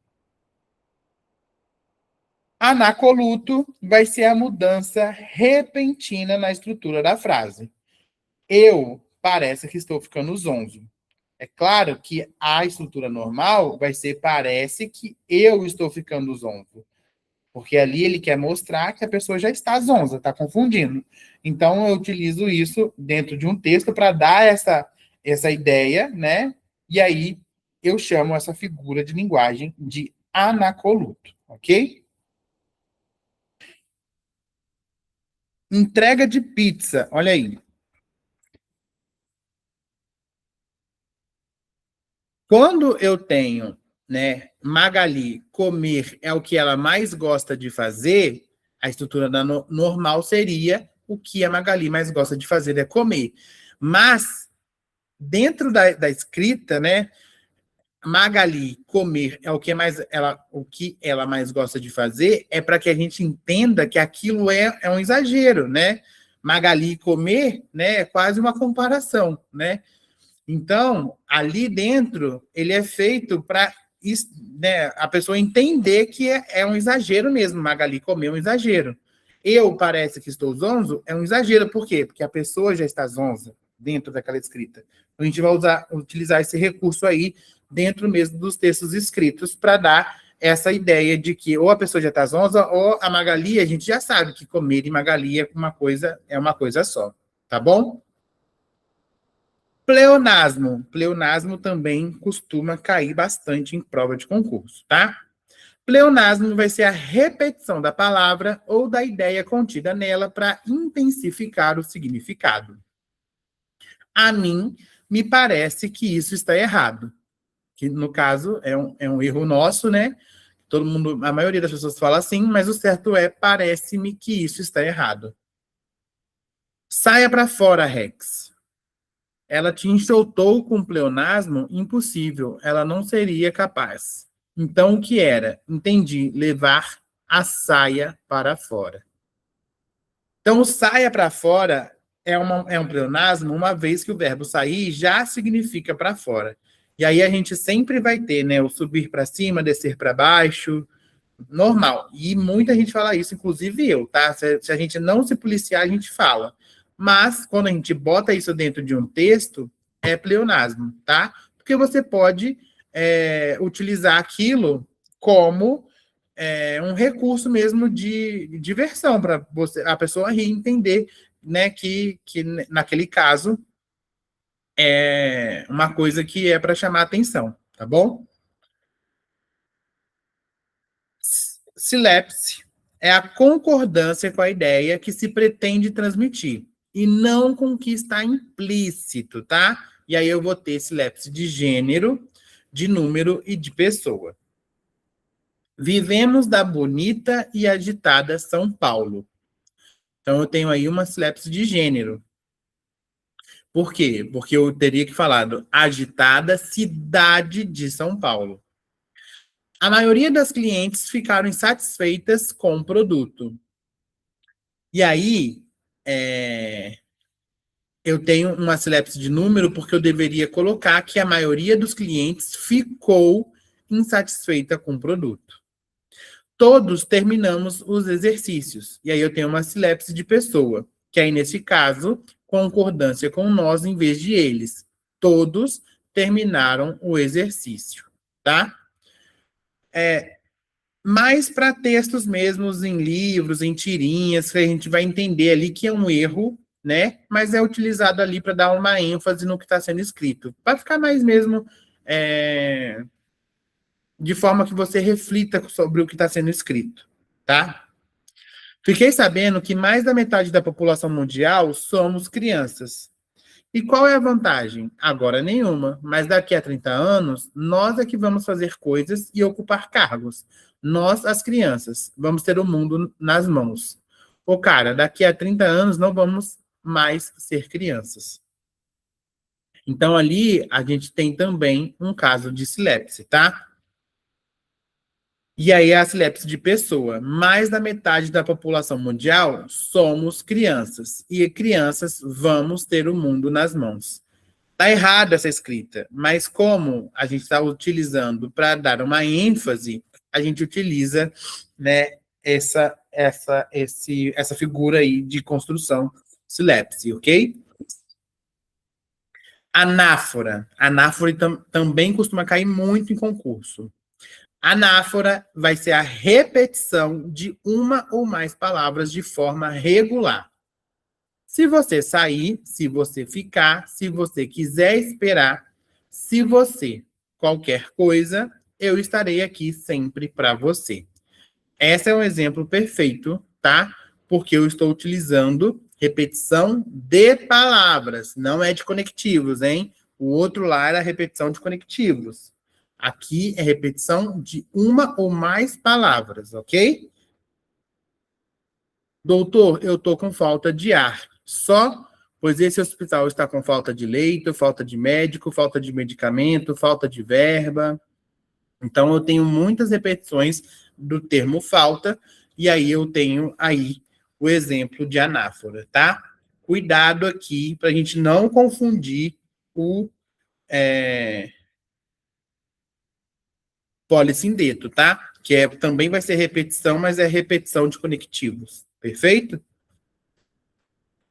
Anacoluto vai ser a mudança repentina na estrutura da frase. Eu parece que estou ficando zonzo. É claro que a estrutura normal vai ser parece que eu estou ficando zonzo. Porque ali ele quer mostrar que a pessoa já está zonza, está confundindo. Então, eu utilizo isso dentro de um texto para dar essa ideia, né? E aí, eu chamo essa figura de linguagem de anacoluto, ok? Entrega de pizza, olha aí. Quando eu tenho, né, Magali, comer é o que ela mais gosta de fazer, a estrutura normal seria o que a Magali mais gosta de fazer é comer. Mas, dentro da escrita, né, Magali comer é o que ela mais gosta de fazer, é para que a gente entenda que aquilo é um exagero, né? Magali comer, né, é quase uma comparação, né? Então, ali dentro, ele é feito para, né, a pessoa entender que é um exagero mesmo. Magali comer é um exagero. Eu parece que estou zonzo é um exagero. Por quê? Porque a pessoa já está zonza dentro daquela escrita. Então, a gente vai utilizar esse recurso aí dentro mesmo dos textos escritos para dar essa ideia de que ou a pessoa já está zonza ou a Magali, a gente já sabe que comer e Magali é uma coisa só. Tá bom? Pleonasmo. Pleonasmo também costuma cair bastante em prova de concurso, tá? Pleonasmo vai ser a repetição da palavra ou da ideia contida nela para intensificar o significado. A mim, me parece que isso está errado. Que, no caso, é um erro nosso, né? Todo mundo, a maioria das pessoas fala assim, mas o certo é, parece-me que isso está errado. Saia para fora, Rex. Ela te enxotou com pleonasmo? Impossível, ela não seria capaz. Então, o que era? Entendi, levar a saia para fora. Então, o saia para fora é um pleonasmo, uma vez que o verbo sair já significa para fora. E aí a gente sempre vai ter, né, o subir para cima, descer para baixo, normal. E muita gente fala isso, inclusive eu, tá? Se a gente não se policiar, a gente fala. Mas, quando a gente bota isso dentro de um texto, é pleonasmo, tá? Porque você pode utilizar aquilo como um recurso mesmo de diversão, para a pessoa rir e entender, né, que naquele caso é uma coisa que é para chamar atenção, tá bom? Silepse é a concordância com a ideia que se pretende transmitir e não com o que está implícito, tá? E aí eu vou ter silepse de gênero, de número e de pessoa. Vivemos da bonita e agitada São Paulo. Então eu tenho aí uma silepse de gênero. Por quê? Porque eu teria que falar do agitada cidade de São Paulo. A maioria das clientes ficaram insatisfeitas com o produto. E aí, eu tenho uma silepse de número porque eu deveria colocar que a maioria dos clientes ficou insatisfeita com o produto. Todos terminamos os exercícios. E aí eu tenho uma silepse de pessoa, que aí, nesse caso, concordância com nós em vez de eles. Todos terminaram o exercício, tá? Mais para textos mesmos em livros, em tirinhas, que a gente vai entender ali que é um erro, né? Mas é utilizado ali para dar uma ênfase no que está sendo escrito. Para ficar mais mesmo de forma que você reflita sobre o que está sendo escrito, tá? Fiquei sabendo que mais da metade da população mundial somos crianças. E qual é a vantagem? Agora nenhuma, mas daqui a 30 anos, nós é que vamos fazer coisas e ocupar cargos. Nós, as crianças, vamos ter o mundo nas mãos. Ô, cara, daqui a 30 anos não vamos mais ser crianças. Então, ali, a gente tem também um caso de silepse, tá? E aí, a silepse de pessoa. Mais da metade da população mundial somos crianças. E crianças vamos ter o mundo nas mãos. Está errada essa escrita, mas como a gente está utilizando para dar uma ênfase, a gente utiliza, né, essa figura aí de construção silepse, ok? Anáfora. Anáfora também costuma cair muito em concurso. Anáfora vai ser a repetição de uma ou mais palavras de forma regular. Se você sair, se você ficar, se você quiser esperar, se você qualquer coisa, eu estarei aqui sempre para você. Esse é um exemplo perfeito, tá? Porque eu estou utilizando repetição de palavras, não é de conectivos, hein? O outro lá era repetição de conectivos. Aqui é repetição de uma ou mais palavras, ok? Doutor, eu estou com falta de ar. Só, pois esse hospital está com falta de leito, falta de médico, falta de medicamento, falta de verba. Então, eu tenho muitas repetições do termo falta, e aí eu tenho aí o exemplo de anáfora, tá? Cuidado aqui para a gente não confundir o polissindeto, tá? Que também vai ser repetição, mas é repetição de conectivos. Perfeito?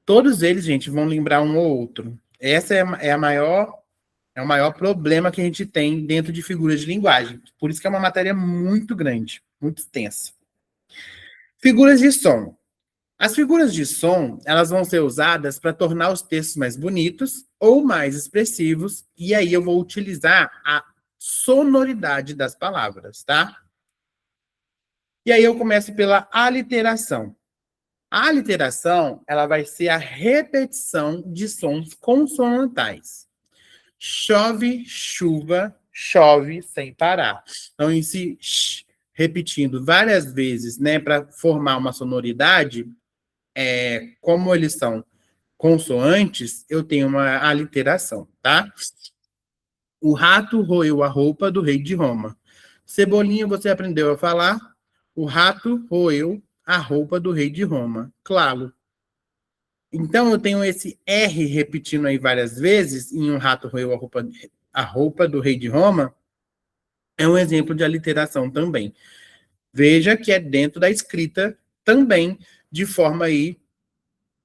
Todos eles, gente, vão lembrar um ou outro. Essa é o maior problema que a gente tem dentro de figuras de linguagem. Por isso que é uma matéria muito grande, muito extensa. Figuras de som. As figuras de som, elas vão ser usadas para tornar os textos mais bonitos ou mais expressivos, e aí eu vou utilizar a sonoridade das palavras, tá? E aí eu começo pela aliteração. A aliteração, ela vai ser a repetição de sons consonantais. Chove, chuva, chove sem parar. Então, esse sh, repetindo várias vezes, né, para formar uma sonoridade, como eles são consoantes, eu tenho uma aliteração, tá? O rato roeu a roupa do rei de Roma. Cebolinha, você aprendeu a falar? O rato roeu a roupa do rei de Roma. Claro. Então, eu tenho esse R repetindo aí várias vezes, em um rato roeu a roupa do rei de Roma, é um exemplo de aliteração também. Veja que é dentro da escrita também, de forma aí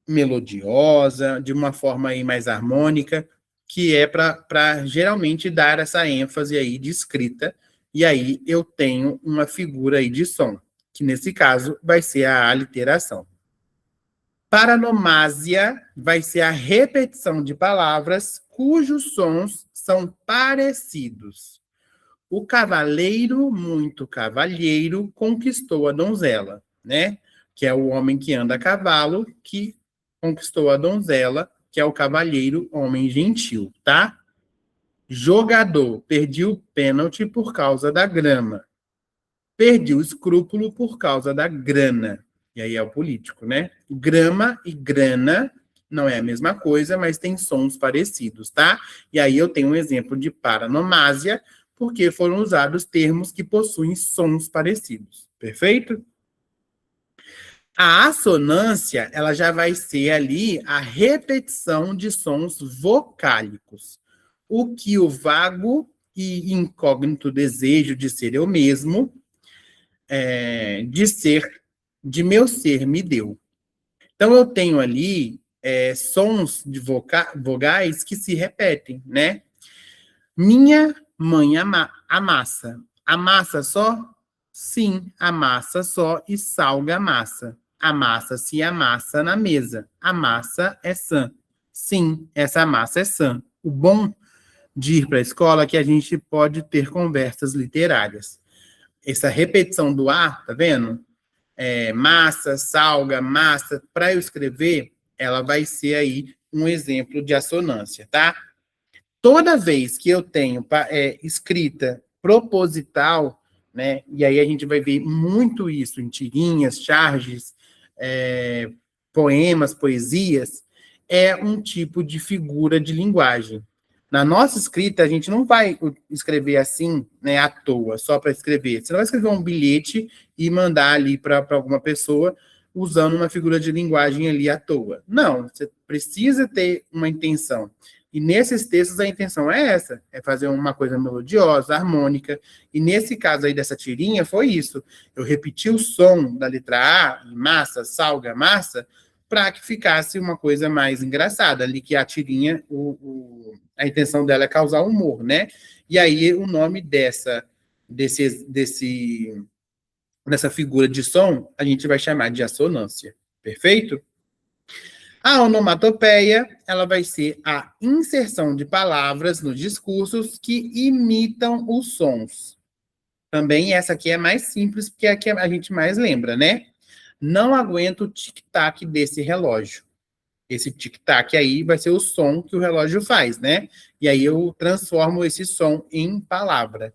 melodiosa, de uma forma aí mais harmônica, que é para geralmente dar essa ênfase aí de escrita, e aí eu tenho uma figura aí de som, que nesse caso vai ser a aliteração. Paronomásia vai ser a repetição de palavras cujos sons são parecidos. O cavaleiro, muito cavalheiro, conquistou a donzela, né? Que é o homem que anda a cavalo, que conquistou a donzela, que é o cavalheiro, homem gentil, tá? Jogador, perdi o pênalti por causa da grama. Perdi o escrúpulo por causa da grana. E aí é o político, né? Grama e grana não é a mesma coisa, mas tem sons parecidos, tá? E aí eu tenho um exemplo de paronomásia, porque foram usados termos que possuem sons parecidos. Perfeito? A assonância, ela já vai ser ali a repetição de sons vocálicos. O que o vago e incógnito desejo de ser eu mesmo, de meu ser me deu. Então, eu tenho ali sons de vogais que se repetem, né? Minha mãe amassa. Amassa só? Sim, amassa só e salga a massa. A massa se amassa na mesa. A massa é sã. Sim, essa massa é sã. O bom de ir para a escola é que a gente pode ter conversas literárias. Essa repetição do ar, tá vendo? Massa, salga, massa. Para eu escrever, ela vai ser aí um exemplo de assonância, tá? Toda vez que eu tenho escrita proposital, né, e aí a gente vai ver muito isso em tirinhas, charges, poemas, poesias, é um tipo de figura de linguagem. Na nossa escrita, a gente não vai escrever assim, né, à toa, só para escrever. Você não vai escrever um bilhete e mandar ali para alguma pessoa usando uma figura de linguagem ali à toa. Não, você precisa ter uma intenção. E nesses textos a intenção é essa, é fazer uma coisa melodiosa, harmônica. E nesse caso aí dessa tirinha foi isso. Eu repeti o som da letra A, massa, salga, massa, para que ficasse uma coisa mais engraçada. Ali que a tirinha, a intenção dela é causar humor, né? E aí o nome dessa figura de som, a gente vai chamar de assonância. Perfeito? A onomatopeia, ela vai ser a inserção de palavras nos discursos que imitam os sons. Também essa aqui é mais simples, porque é a que a gente mais lembra, né? Não aguento o tic-tac desse relógio. Esse tic-tac aí vai ser o som que o relógio faz, né? E aí eu transformo esse som em palavra.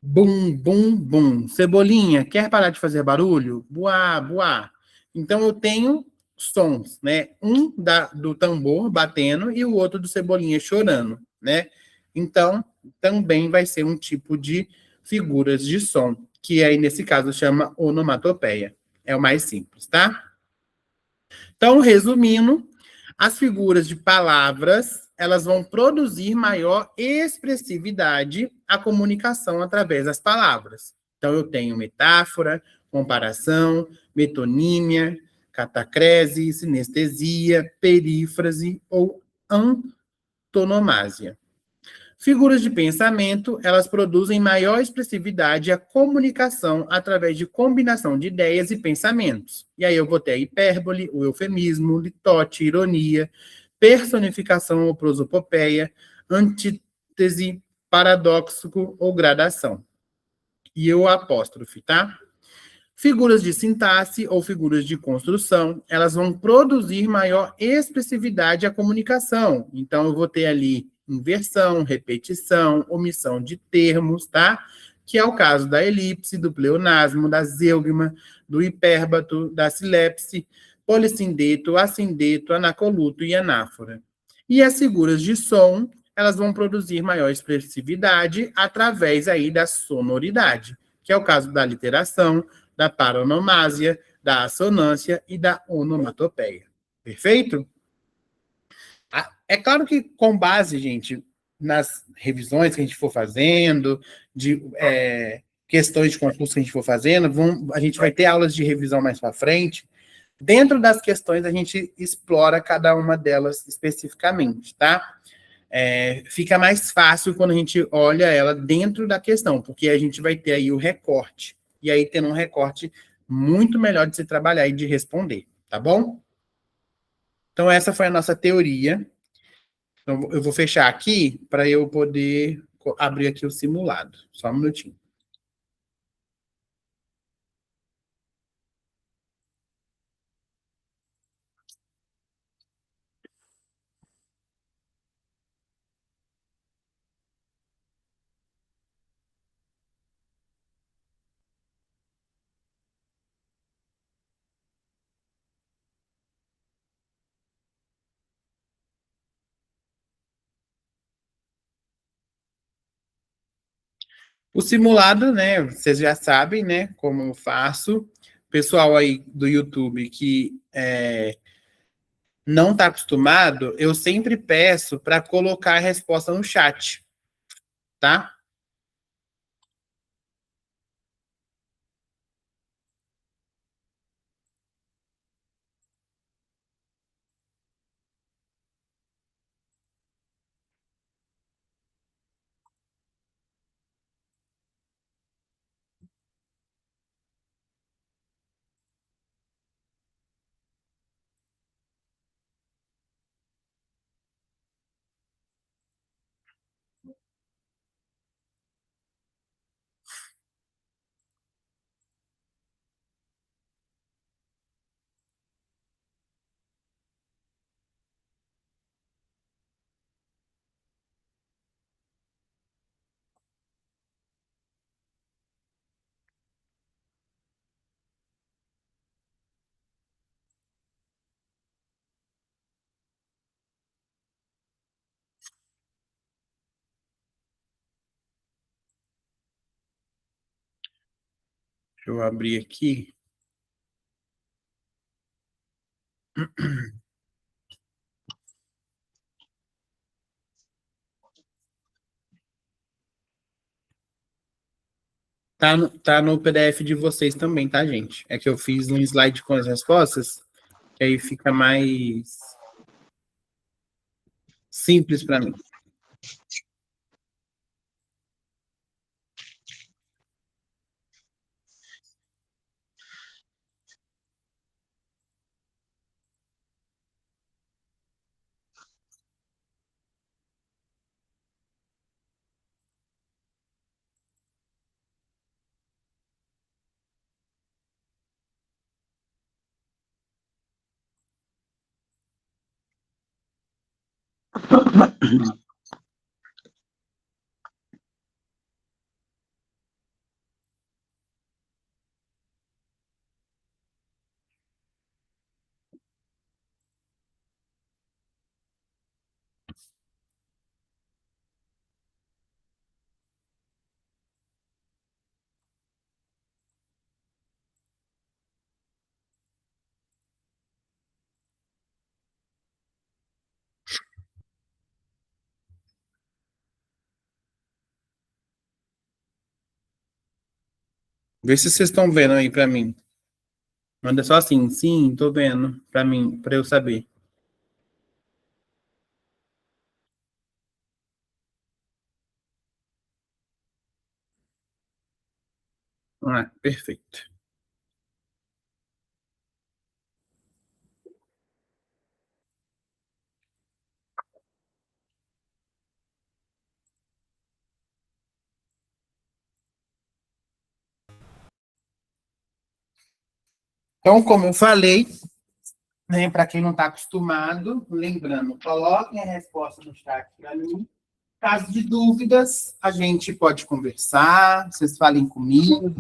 Bum, bum, bum. Cebolinha, quer parar de fazer barulho? Buá, buá. Então, eu tenho sons, né? Um do tambor batendo e o outro do cebolinha chorando, né? Então, também vai ser um tipo de figuras de som, que aí, nesse caso, chama onomatopeia. É o mais simples, tá? Então, resumindo, as figuras de palavras, elas vão produzir maior expressividade à comunicação através das palavras. Então, eu tenho metáfora, comparação, metonímia, catacrese, sinestesia, perífrase ou antonomásia. Figuras de pensamento, elas produzem maior expressividade à comunicação através de combinação de ideias e pensamentos. E aí eu vou ter a hipérbole, o eufemismo, litote, ironia, personificação ou prosopopeia, antítese, paradoxo ou gradação. E o apóstrofe, tá? Figuras de sintaxe ou figuras de construção, elas vão produzir maior expressividade à comunicação. Então, eu vou ter ali inversão, repetição, omissão de termos, tá? Que é o caso da elipse, do pleonasmo, da zeugma, do hipérbato, da silepse, polissindeto, assindeto, anacoluto e anáfora. E as figuras de som, elas vão produzir maior expressividade através aí da sonoridade, que é o caso da literação, da paronomásia, da assonância e da onomatopeia. Perfeito? É claro que com base, gente, nas revisões que a gente for fazendo, de questões de concurso que a gente for fazendo, a gente vai ter aulas de revisão mais para frente. Dentro das questões, a gente explora cada uma delas especificamente, tá? Fica mais fácil quando a gente olha ela dentro da questão, porque a gente vai ter aí o recorte. E aí, tendo um recorte muito melhor de se trabalhar e de responder, tá bom? Então, essa foi a nossa teoria. Então, eu vou fechar aqui para eu poder abrir aqui o simulado. Só um minutinho. O simulado, né, vocês já sabem, né, como eu faço. Pessoal aí do YouTube que não está acostumado, eu sempre peço para colocar a resposta no chat, tá? Deixa eu abrir aqui. Tá no PDF de vocês também, tá, gente? É que eu fiz um slide com as respostas, que aí fica mais simples para mim. Vê se vocês estão vendo aí para mim. Manda só assim, sim, tô vendo, para mim, para eu saber. Ah, perfeito. Então, como eu falei, né, para quem não está acostumado, lembrando, coloquem a resposta no chat para mim. Caso de dúvidas, a gente pode conversar, vocês falem comigo,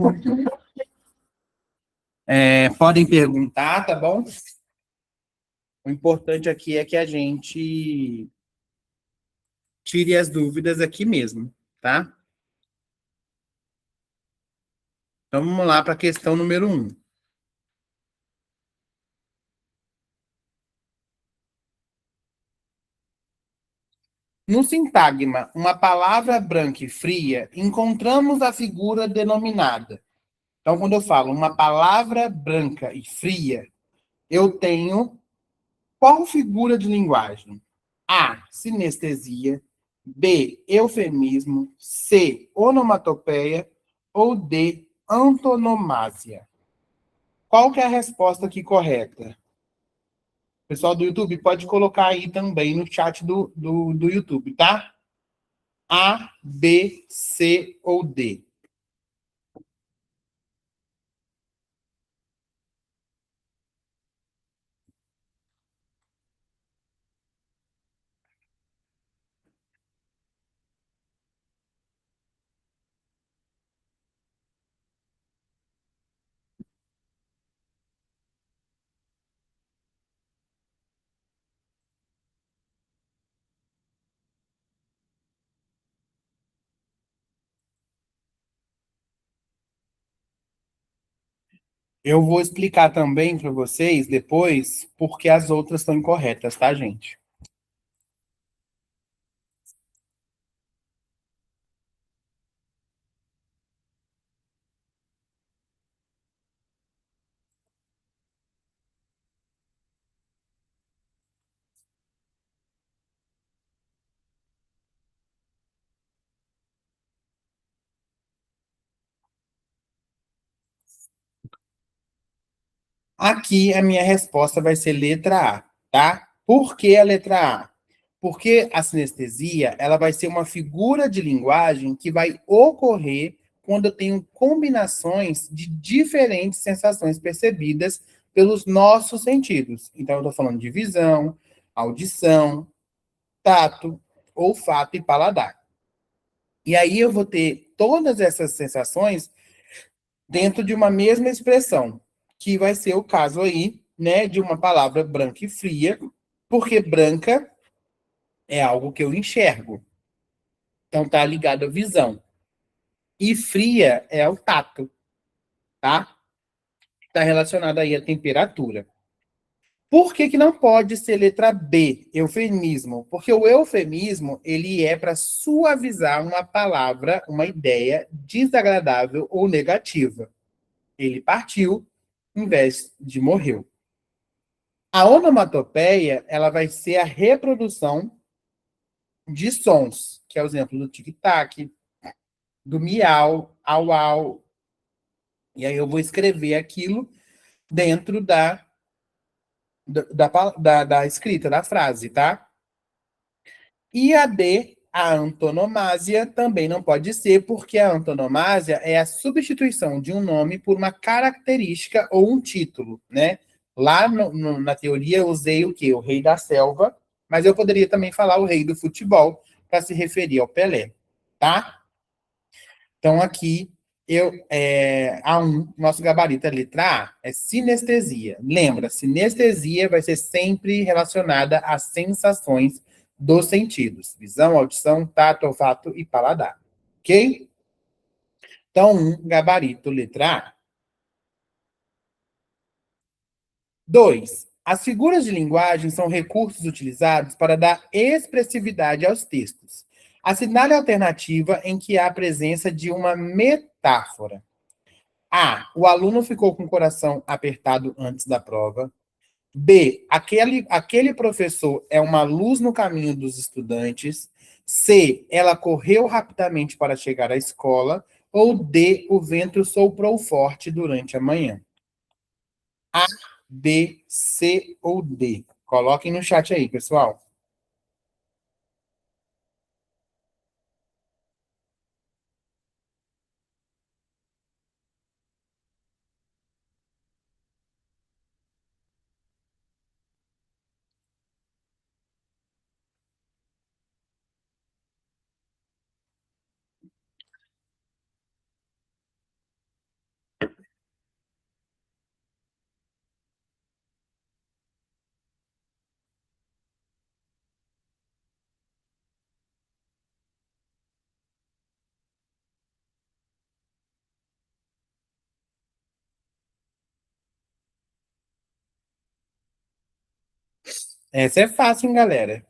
podem perguntar, tá bom? O importante aqui é que a gente tire as dúvidas aqui mesmo, tá? Então vamos lá para a questão número 1. No sintagma, uma palavra branca e fria, encontramos a figura denominada. Então, quando eu falo uma palavra branca e fria, eu tenho qual figura de linguagem? A. Sinestesia. B. Eufemismo. C. Onomatopeia. Ou D. Antonomásia. Qual que é a resposta aqui correta? Pessoal do YouTube, pode colocar aí também no chat do YouTube, tá? A, B, C ou D. Eu vou explicar também para vocês depois porque as outras estão incorretas, tá, gente? Aqui a minha resposta vai ser letra A, tá? Por que a letra A? Porque a sinestesia, ela vai ser uma figura de linguagem que vai ocorrer quando eu tenho combinações de diferentes sensações percebidas pelos nossos sentidos. Então, eu estou falando de visão, audição, tato, olfato e paladar. E aí eu vou ter todas essas sensações dentro de uma mesma expressão, que vai ser o caso aí, né, de uma palavra branca e fria, porque branca é algo que eu enxergo. Então tá ligado à visão. E fria é o tato, tá? Está relacionado aí à temperatura. Por que que não pode ser letra B, eufemismo? Porque o eufemismo, ele é para suavizar uma palavra, uma ideia desagradável ou negativa. Ele partiu em vez de morreu. A onomatopeia, ela vai ser a reprodução de sons, que é o exemplo do tic-tac, do miau, au au. E aí eu vou escrever aquilo dentro da escrita da frase, tá? E a D, a antonomásia, também não pode ser, porque a antonomásia é a substituição de um nome por uma característica ou um título, né? Lá na teoria eu usei o quê? O rei da selva, mas eu poderia também falar o rei do futebol para se referir ao Pelé, tá? Então aqui A1, nosso gabarito é letra A, é sinestesia. Lembra, sinestesia vai ser sempre relacionada às sensações dos sentidos: visão, audição, tato, olfato e paladar. Ok? Então, gabarito letra A. 2. As figuras de linguagem são recursos utilizados para dar expressividade aos textos. Assinale a alternativa em que há a presença de uma metáfora. A. O aluno ficou com o coração apertado antes da prova. B. Aquele professor é uma luz no caminho dos estudantes. C. Ela correu rapidamente para chegar à escola. Ou D. O vento soprou forte durante a manhã. A, B, C ou D? Coloquem no chat aí, pessoal. Essa é fácil, hein, galera?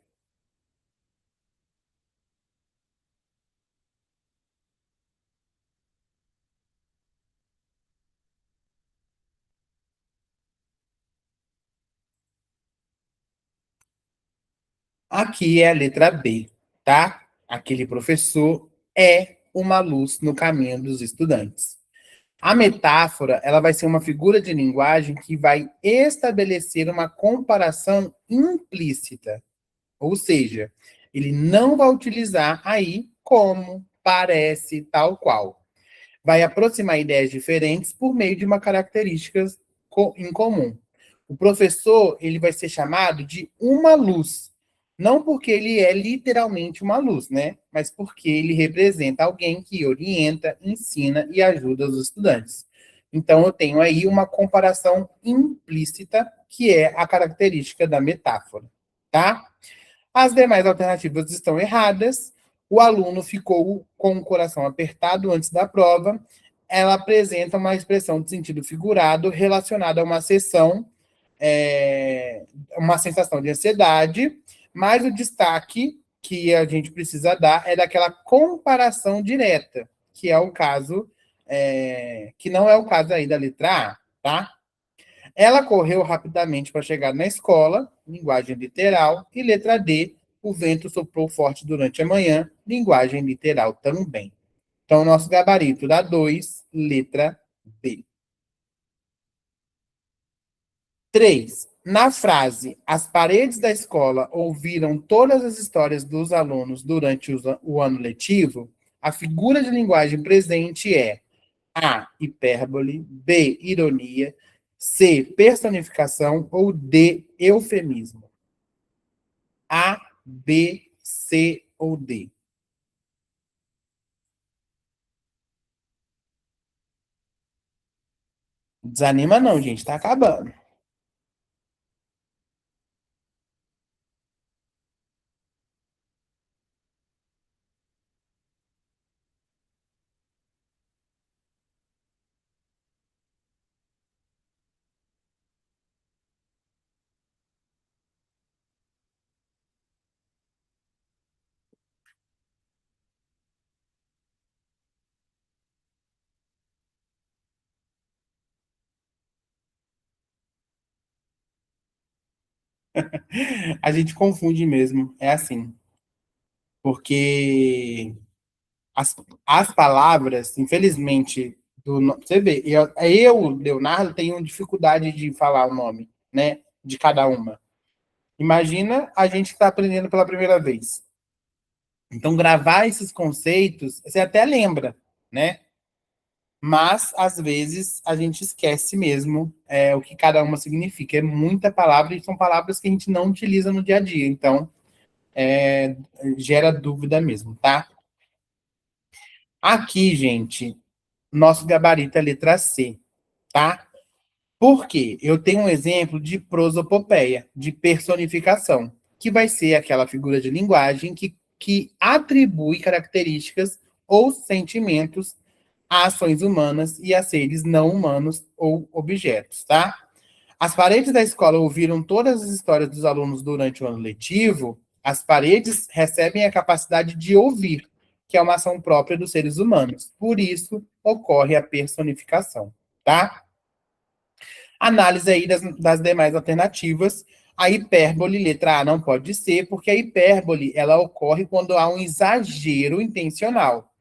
Aqui é a letra B, tá? Aquele professor é uma luz no caminho dos estudantes. A metáfora, ela vai ser uma figura de linguagem que vai estabelecer uma comparação implícita. Ou seja, ele não vai utilizar aí como, parece, tal qual. Vai aproximar ideias diferentes por meio de uma característica em comum. O professor, ele vai ser chamado de uma luz, não porque ele é literalmente uma luz, né? Mas porque ele representa alguém que orienta, ensina e ajuda os estudantes. Então eu tenho aí uma comparação implícita, que é a característica da metáfora, tá? As demais alternativas estão erradas. O aluno ficou com o coração apertado antes da prova. Ela apresenta uma expressão de sentido figurado relacionada a uma sessão, uma sensação de ansiedade, mas o destaque que a gente precisa dar é daquela comparação direta, que é o caso, que não é o caso aí da letra A, tá? Ela correu rapidamente para chegar na escola, linguagem literal, e letra D, o vento soprou forte durante a manhã, linguagem literal também. Então, nosso gabarito dá 2, letra B. 3. Na frase, as paredes da escola ouviram todas as histórias dos alunos durante o ano letivo, a figura de linguagem presente é A, hipérbole, B, ironia, C, personificação ou D, eufemismo. A, B, C ou D? Desanima não, gente, tá acabando. A gente confunde mesmo, é assim. Porque as, as palavras, infelizmente, você vê, Leonardo, tenho dificuldade de falar o nome, né, de cada uma. Imagina a gente que está aprendendo pela primeira vez. Então, gravar esses conceitos, você até lembra, né? Mas, às vezes, a gente esquece mesmo o que cada uma significa. É muita palavra e são palavras que a gente não utiliza no dia a dia. Então, gera dúvida mesmo, tá? Aqui, gente, nosso gabarito é letra C, tá? Por quê? Eu tenho um exemplo de prosopopeia, de personificação, que vai ser aquela figura de linguagem que atribui características ou sentimentos a ações humanas e a seres não humanos ou objetos, tá? As paredes da escola ouviram todas as histórias dos alunos durante o ano letivo. As paredes recebem a capacidade de ouvir, que é uma ação própria dos seres humanos. Por isso, ocorre a personificação, tá? Análise aí das demais alternativas. A hipérbole, letra A, não pode ser, porque a hipérbole, ela ocorre quando há um exagero intencional.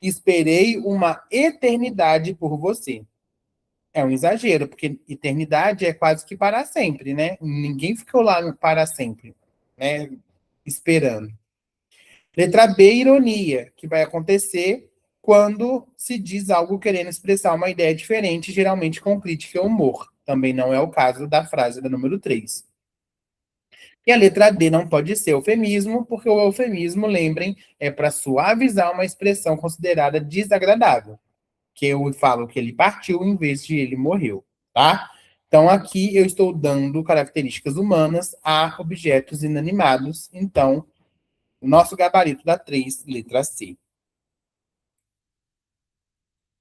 Esperei uma eternidade por você. É um exagero, porque eternidade é quase que para sempre, né? Ninguém ficou lá para sempre, né? Esperando. Letra B, ironia, que vai acontecer quando se diz algo querendo expressar uma ideia diferente, geralmente com crítica e humor. Também não é o caso da frase da número 3. E a letra D não pode ser eufemismo, porque o eufemismo, lembrem, é para suavizar uma expressão considerada desagradável. Que eu falo que ele partiu em vez de ele morreu, tá? Então, aqui eu estou dando características humanas a objetos inanimados. Então, o nosso gabarito da 3, letra C.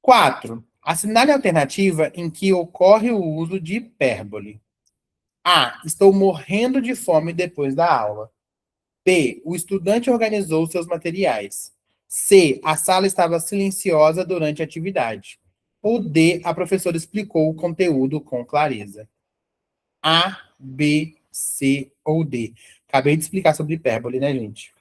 4. Assinale a alternativa em que ocorre o uso de hipérbole. A. Estou morrendo de fome depois da aula. B. O estudante organizou seus materiais. C. A sala estava silenciosa durante a atividade. Ou D. A professora explicou o conteúdo com clareza. A, B, C ou D. Acabei de explicar sobre hipérbole, né, gente?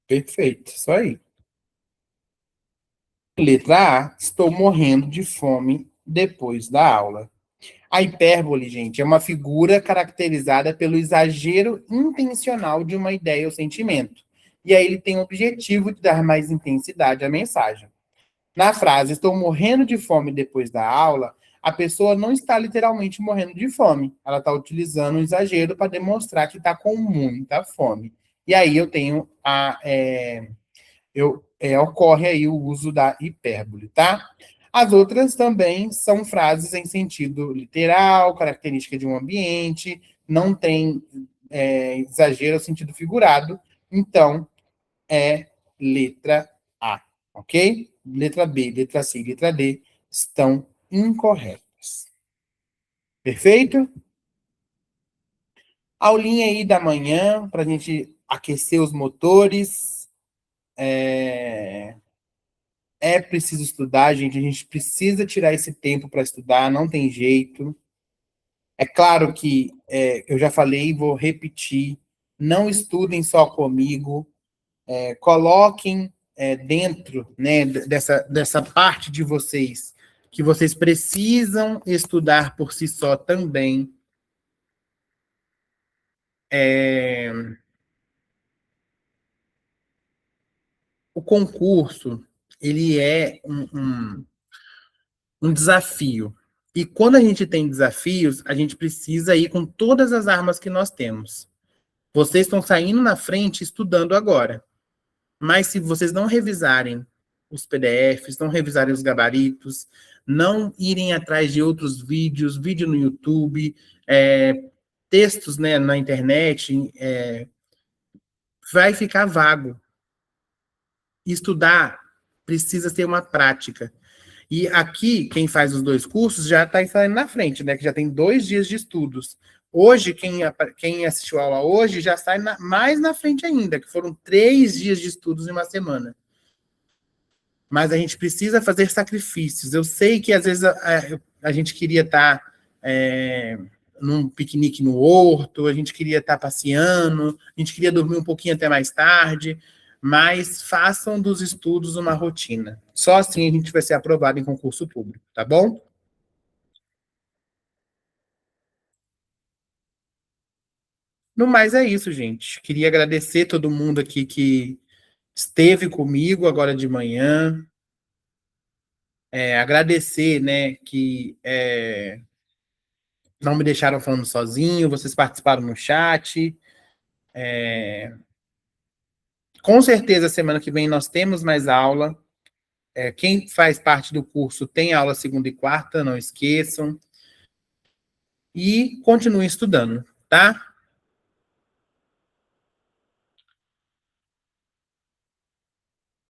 Perfeito, isso aí. Letra A, estou morrendo de fome depois da aula. A hipérbole, gente, é uma figura caracterizada pelo exagero intencional de uma ideia ou sentimento. E aí ele tem o objetivo de dar mais intensidade à mensagem. Na frase, estou morrendo de fome depois da aula, a pessoa não está literalmente morrendo de fome. Ela está utilizando um exagero para demonstrar que está com muita fome. E aí eu tenho ocorre aí o uso da hipérbole, tá? As outras também são frases em sentido literal, característica de um ambiente, não tem exagero no sentido figurado, então é letra A, ok? Letra B, letra C, letra D estão incorretas. Perfeito? Aulinha aí da manhã para a gente aquecer os motores. É preciso estudar, gente. A gente precisa tirar esse tempo para estudar, não tem jeito. É claro que eu já falei, vou repetir. Não estudem só comigo. Coloquem dentro, né, dessa parte de vocês que vocês precisam estudar por si só também. O concurso, ele é um desafio. E quando a gente tem desafios, a gente precisa ir com todas as armas que nós temos. Vocês estão saindo na frente estudando agora. Mas se vocês não revisarem os PDFs, não revisarem os gabaritos, não irem atrás de outros vídeos, vídeo no YouTube, textos, né, na internet, vai ficar vago. Estudar precisa ter uma prática. E aqui, quem faz os dois cursos já está saindo na frente, né? Que já tem 2 dias de estudos. Hoje, quem assistiu a aula hoje já sai mais na frente ainda, que foram 3 dias de estudos em uma semana. Mas a gente precisa fazer sacrifícios. Eu sei que às vezes a gente queria estar num piquenique no horto, a gente queria estar passeando, a gente queria dormir um pouquinho até mais tarde, mas façam dos estudos uma rotina. Só assim a gente vai ser aprovado em concurso público, tá bom? No mais é isso, gente. Queria agradecer todo mundo aqui que esteve comigo agora de manhã. Agradecer, né, que não me deixaram falando sozinho, vocês participaram no chat. Com certeza, semana que vem nós temos mais aula. Quem faz parte do curso tem aula segunda e quarta, não esqueçam. E continuem estudando, tá?